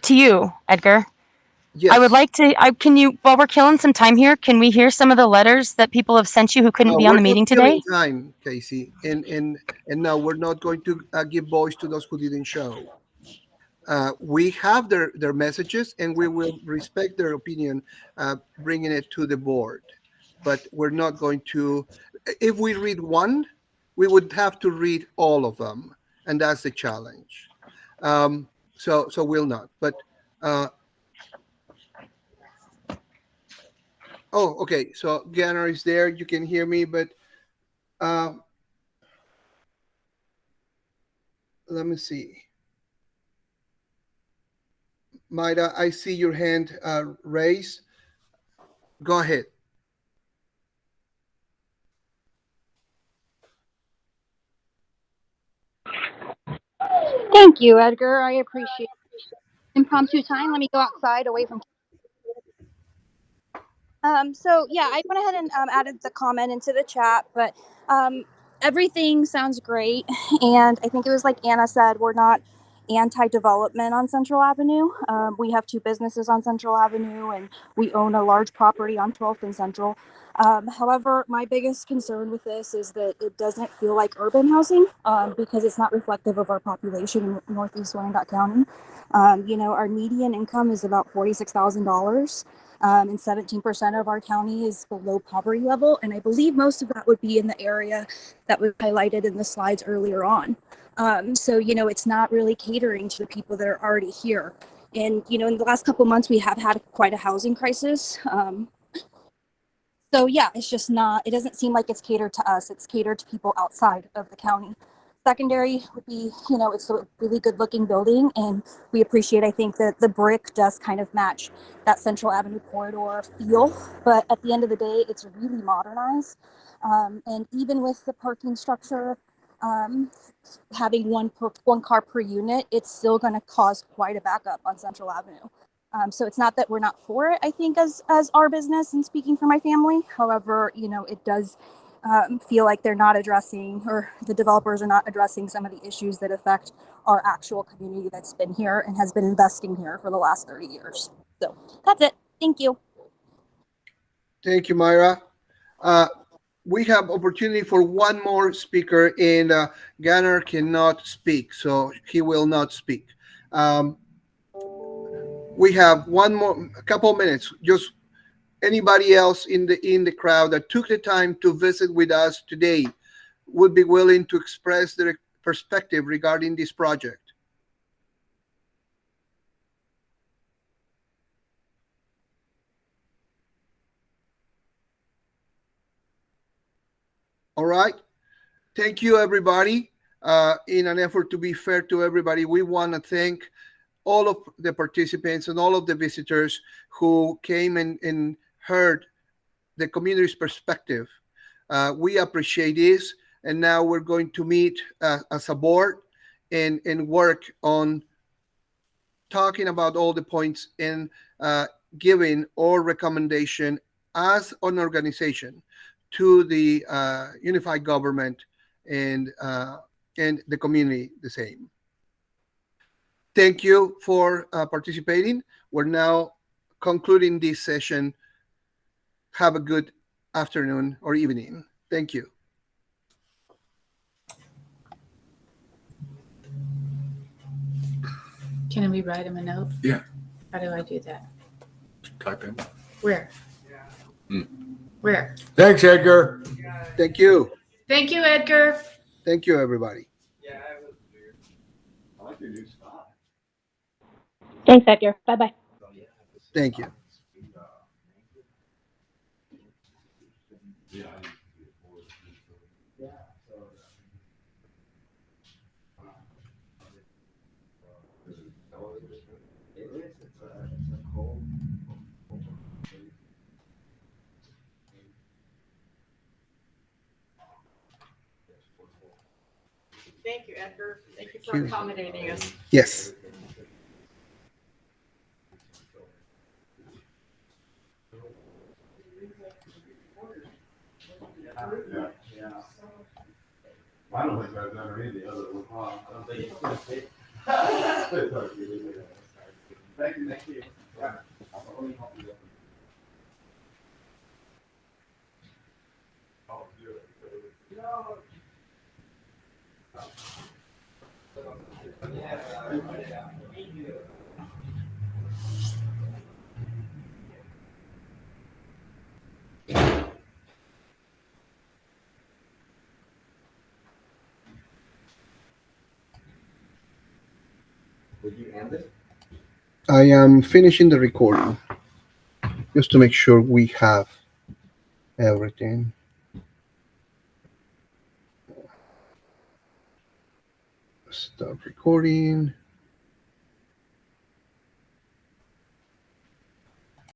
S12: to you, Edgar.
S1: yes.
S12: I would like to, can you, while we're killing some time here, can we hear some of the letters that people have sent you who couldn't be on the meeting today?
S1: We're not killing time, Casey, and no, we're not going to give voice to those who didn't show. We have their messages, and we will respect their opinion, bringing it to the board. But we're not going to. If we read one, we would have to read all of them, and that's the challenge. So we'll not. But oh, okay. So Ganner is there. You can hear me, but let me see. Maida, I see your hand raised. Go ahead.
S17: Thank you, Edgar. I appreciate impromptu time. Let me go outside away from. So yeah, I went ahead and added the comment into the chat, but everything sounds great, and I think it was like Anna said, we're not anti-development on Central Avenue. We have two businesses on Central Avenue, and we own a large property on 12th and Central. However, my biggest concern with this is that it doesn't feel like urban housing because it's not reflective of our population in Northeast Wyandotte County. Our median income is about $46,000. And 17% of our county is below poverty level. And I believe most of that would be in the area that was highlighted in the slides earlier on. So it's not really catering to the people that are already here. And, in the last couple of months, we have had quite a housing crisis. So yeah, it's just not, it doesn't seem like it's catered to us. It's catered to people outside of the county. Secondary would be, it's a really good looking building, and we appreciate, I think, that the brick does kind of match that Central Avenue corridor feel, but at the end of the day, it's really modernized. And even with the parking structure, having one car per unit, it's still going to cause quite a backup on Central Avenue. So it's not that we're not for it, I think, as our business and speaking for my family. However, it does feel like they're not addressing, or the developers are not addressing some of the issues that affect our actual community that's been here and has been investing here for the last 30 years. So that's it. Thank you.
S1: Thank you, Myra. We have opportunity for one more speaker, and Ganner cannot speak, so he will not speak. We have a couple minutes. Just anybody else in the crowd that took the time to visit with us today would be willing to express their perspective regarding this project. All right. Thank you, everybody. In an effort to be fair to everybody, we want to thank all of the participants and all of the visitors who came and heard the community's perspective. We appreciate this, and now we're going to meet as a board and work on talking about all the points and giving our recommendation as an organization to the unified government and the community the same. Thank you for participating. We're now concluding this session. Have a good afternoon or evening. Thank you.
S10: Can we write him a note?
S18: Yeah.
S10: How do I do that?
S18: Type in.
S10: Where?
S18: Hmm.
S10: Where?
S18: Thanks, Edgar.
S1: Thank you.
S10: Thank you, Edgar.
S1: Thank you, everybody.
S18: I like your new style.
S9: Thanks, Edgar. Bye-bye.
S1: Thank you.
S13: Thank you, Edgar. Thank you for accommodating us.
S1: Yes.
S18: Yeah. I don't think I've done any of the other one. I don't think it's going to take. Thank you. Thank you.
S8: Would you end it?
S1: I am finishing the recording just to make sure we have everything. Stop recording.